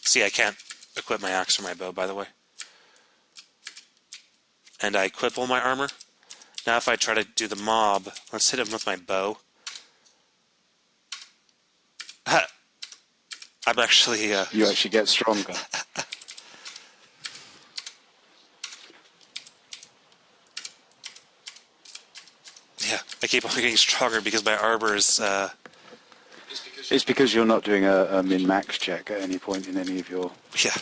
see I can't equip my axe or my bow, by the way. And I equip all my armor. Now if I try to do the mob, let's hit him with my bow. I'm actually... You actually get stronger. Yeah, I keep on getting stronger because my armor is... It's because you're not doing a min-max check at any point in any of your... Yeah.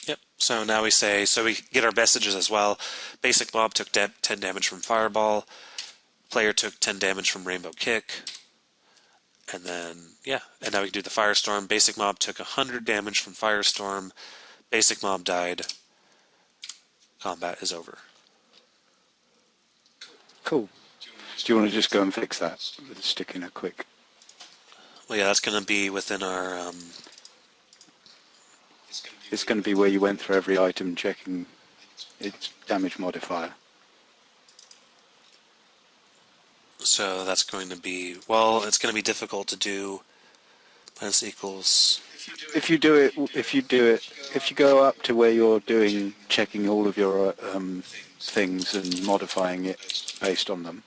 Yep, so now we say, so we get our messages as well. Basic mob took 10 damage from Fireball. Player took 10 damage from Rainbow Kick. And then, yeah, and now we can do the Firestorm. Basic mob took 100 damage from Firestorm. Basic mob died. Combat is over. Cool. Do you want to just go and fix that with sticking a quick... Well, yeah, that's going to be within our... It's going to be where you went through every item checking its damage modifier. So that's going to be... Well, it's going to be difficult to do. Minus equals... If you go up to where you're checking all of your things and modifying it based on them.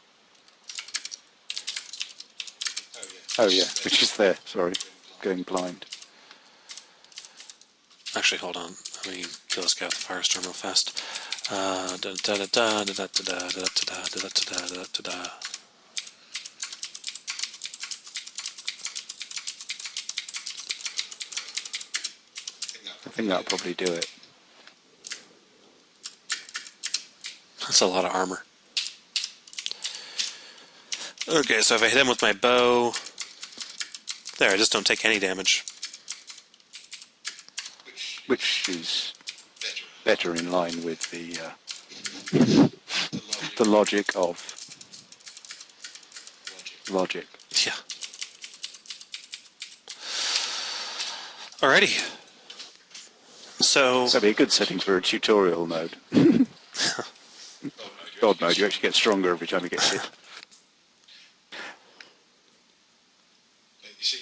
Oh yeah, which is there. Sorry, going blind. Actually, hold on. Let me kill this guy with the Firestorm real fast. I think that'll probably do it. That's a lot of armor. Okay, so if I hit him with my bow... There, I just don't take any damage. Which is better in line with the the logic of logic. Yeah. Alrighty. So... That'd be a good setting for a tutorial mode. God mode, you actually get stronger every time you get hit.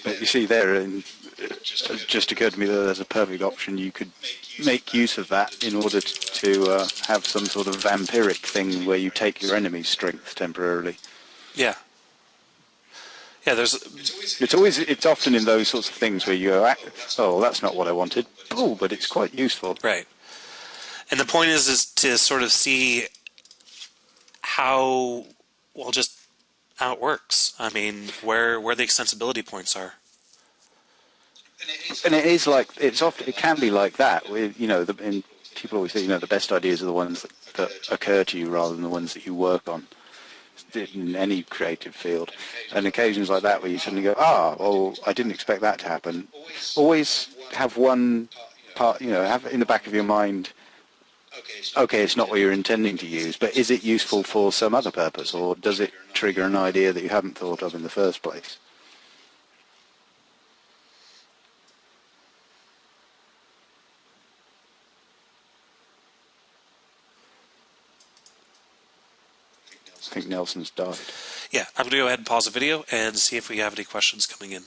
But you see there, and it just occurred to me that there's a perfect option. You could make use of that in order to have some sort of vampiric thing where you take your enemy's strength temporarily. Yeah. Yeah, there's... It's often in those sorts of things where you go, oh, that's not what I wanted. Oh, but it's quite useful. Right. And the point is to sort of see how, well, just how it works. I mean, where the extensibility points are. And it is like, it can be like that. With, and people always say, the best ideas are the ones that occur to you rather than the ones that you work on. in any creative field. And occasions like that where you suddenly go, well, I didn't expect that to happen. Always have one part, have in the back of your mind, okay, it's not what you're intending to use, but is it useful for some other purpose, or does it trigger an idea that you haven't thought of in the first place? I think Nelson's died. Yeah, I'm going to go ahead and pause the video and see if we have any questions coming in.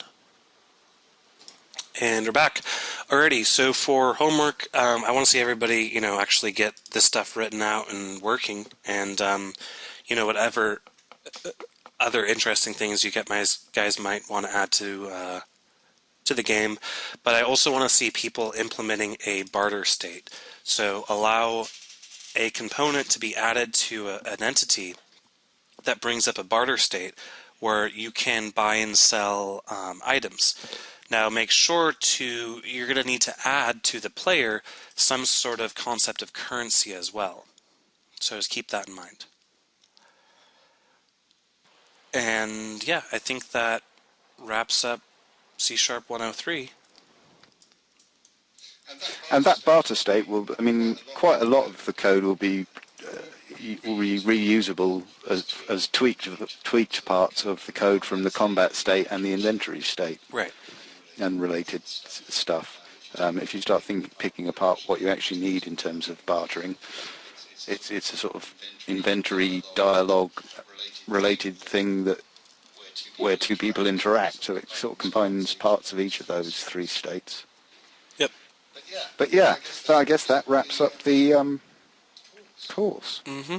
And we're back. Alrighty, so for homework, I want to see everybody, actually get this stuff written out and working, and, whatever other interesting things you guys might want to add to the game. But I also want to see people implementing a barter state. So allow a component to be added to an entity that brings up a barter state where you can buy and sell items. Now make sure you're going to need to add to the player some sort of concept of currency as well. So just keep that in mind. And yeah, I think that wraps up C# 103. And that barter state quite a lot of the code will be reusable as tweaked parts of the code from the combat state and the inventory state. Right. And related stuff. If you start picking apart what you actually need in terms of bartering, it's a sort of inventory dialogue related thing where two people interact. So it sort of combines parts of each of those three states. Yep. But yeah, so I guess that wraps up the course. Mm-hmm.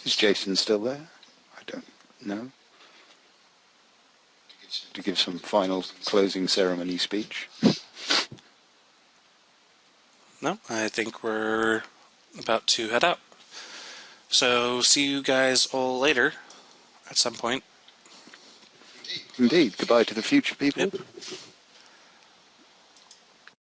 Is Jason still there? I don't know. To give some final closing ceremony speech. No, I think we're about to head out. So see you guys all later at some point. Indeed. Goodbye to the future people. Yep.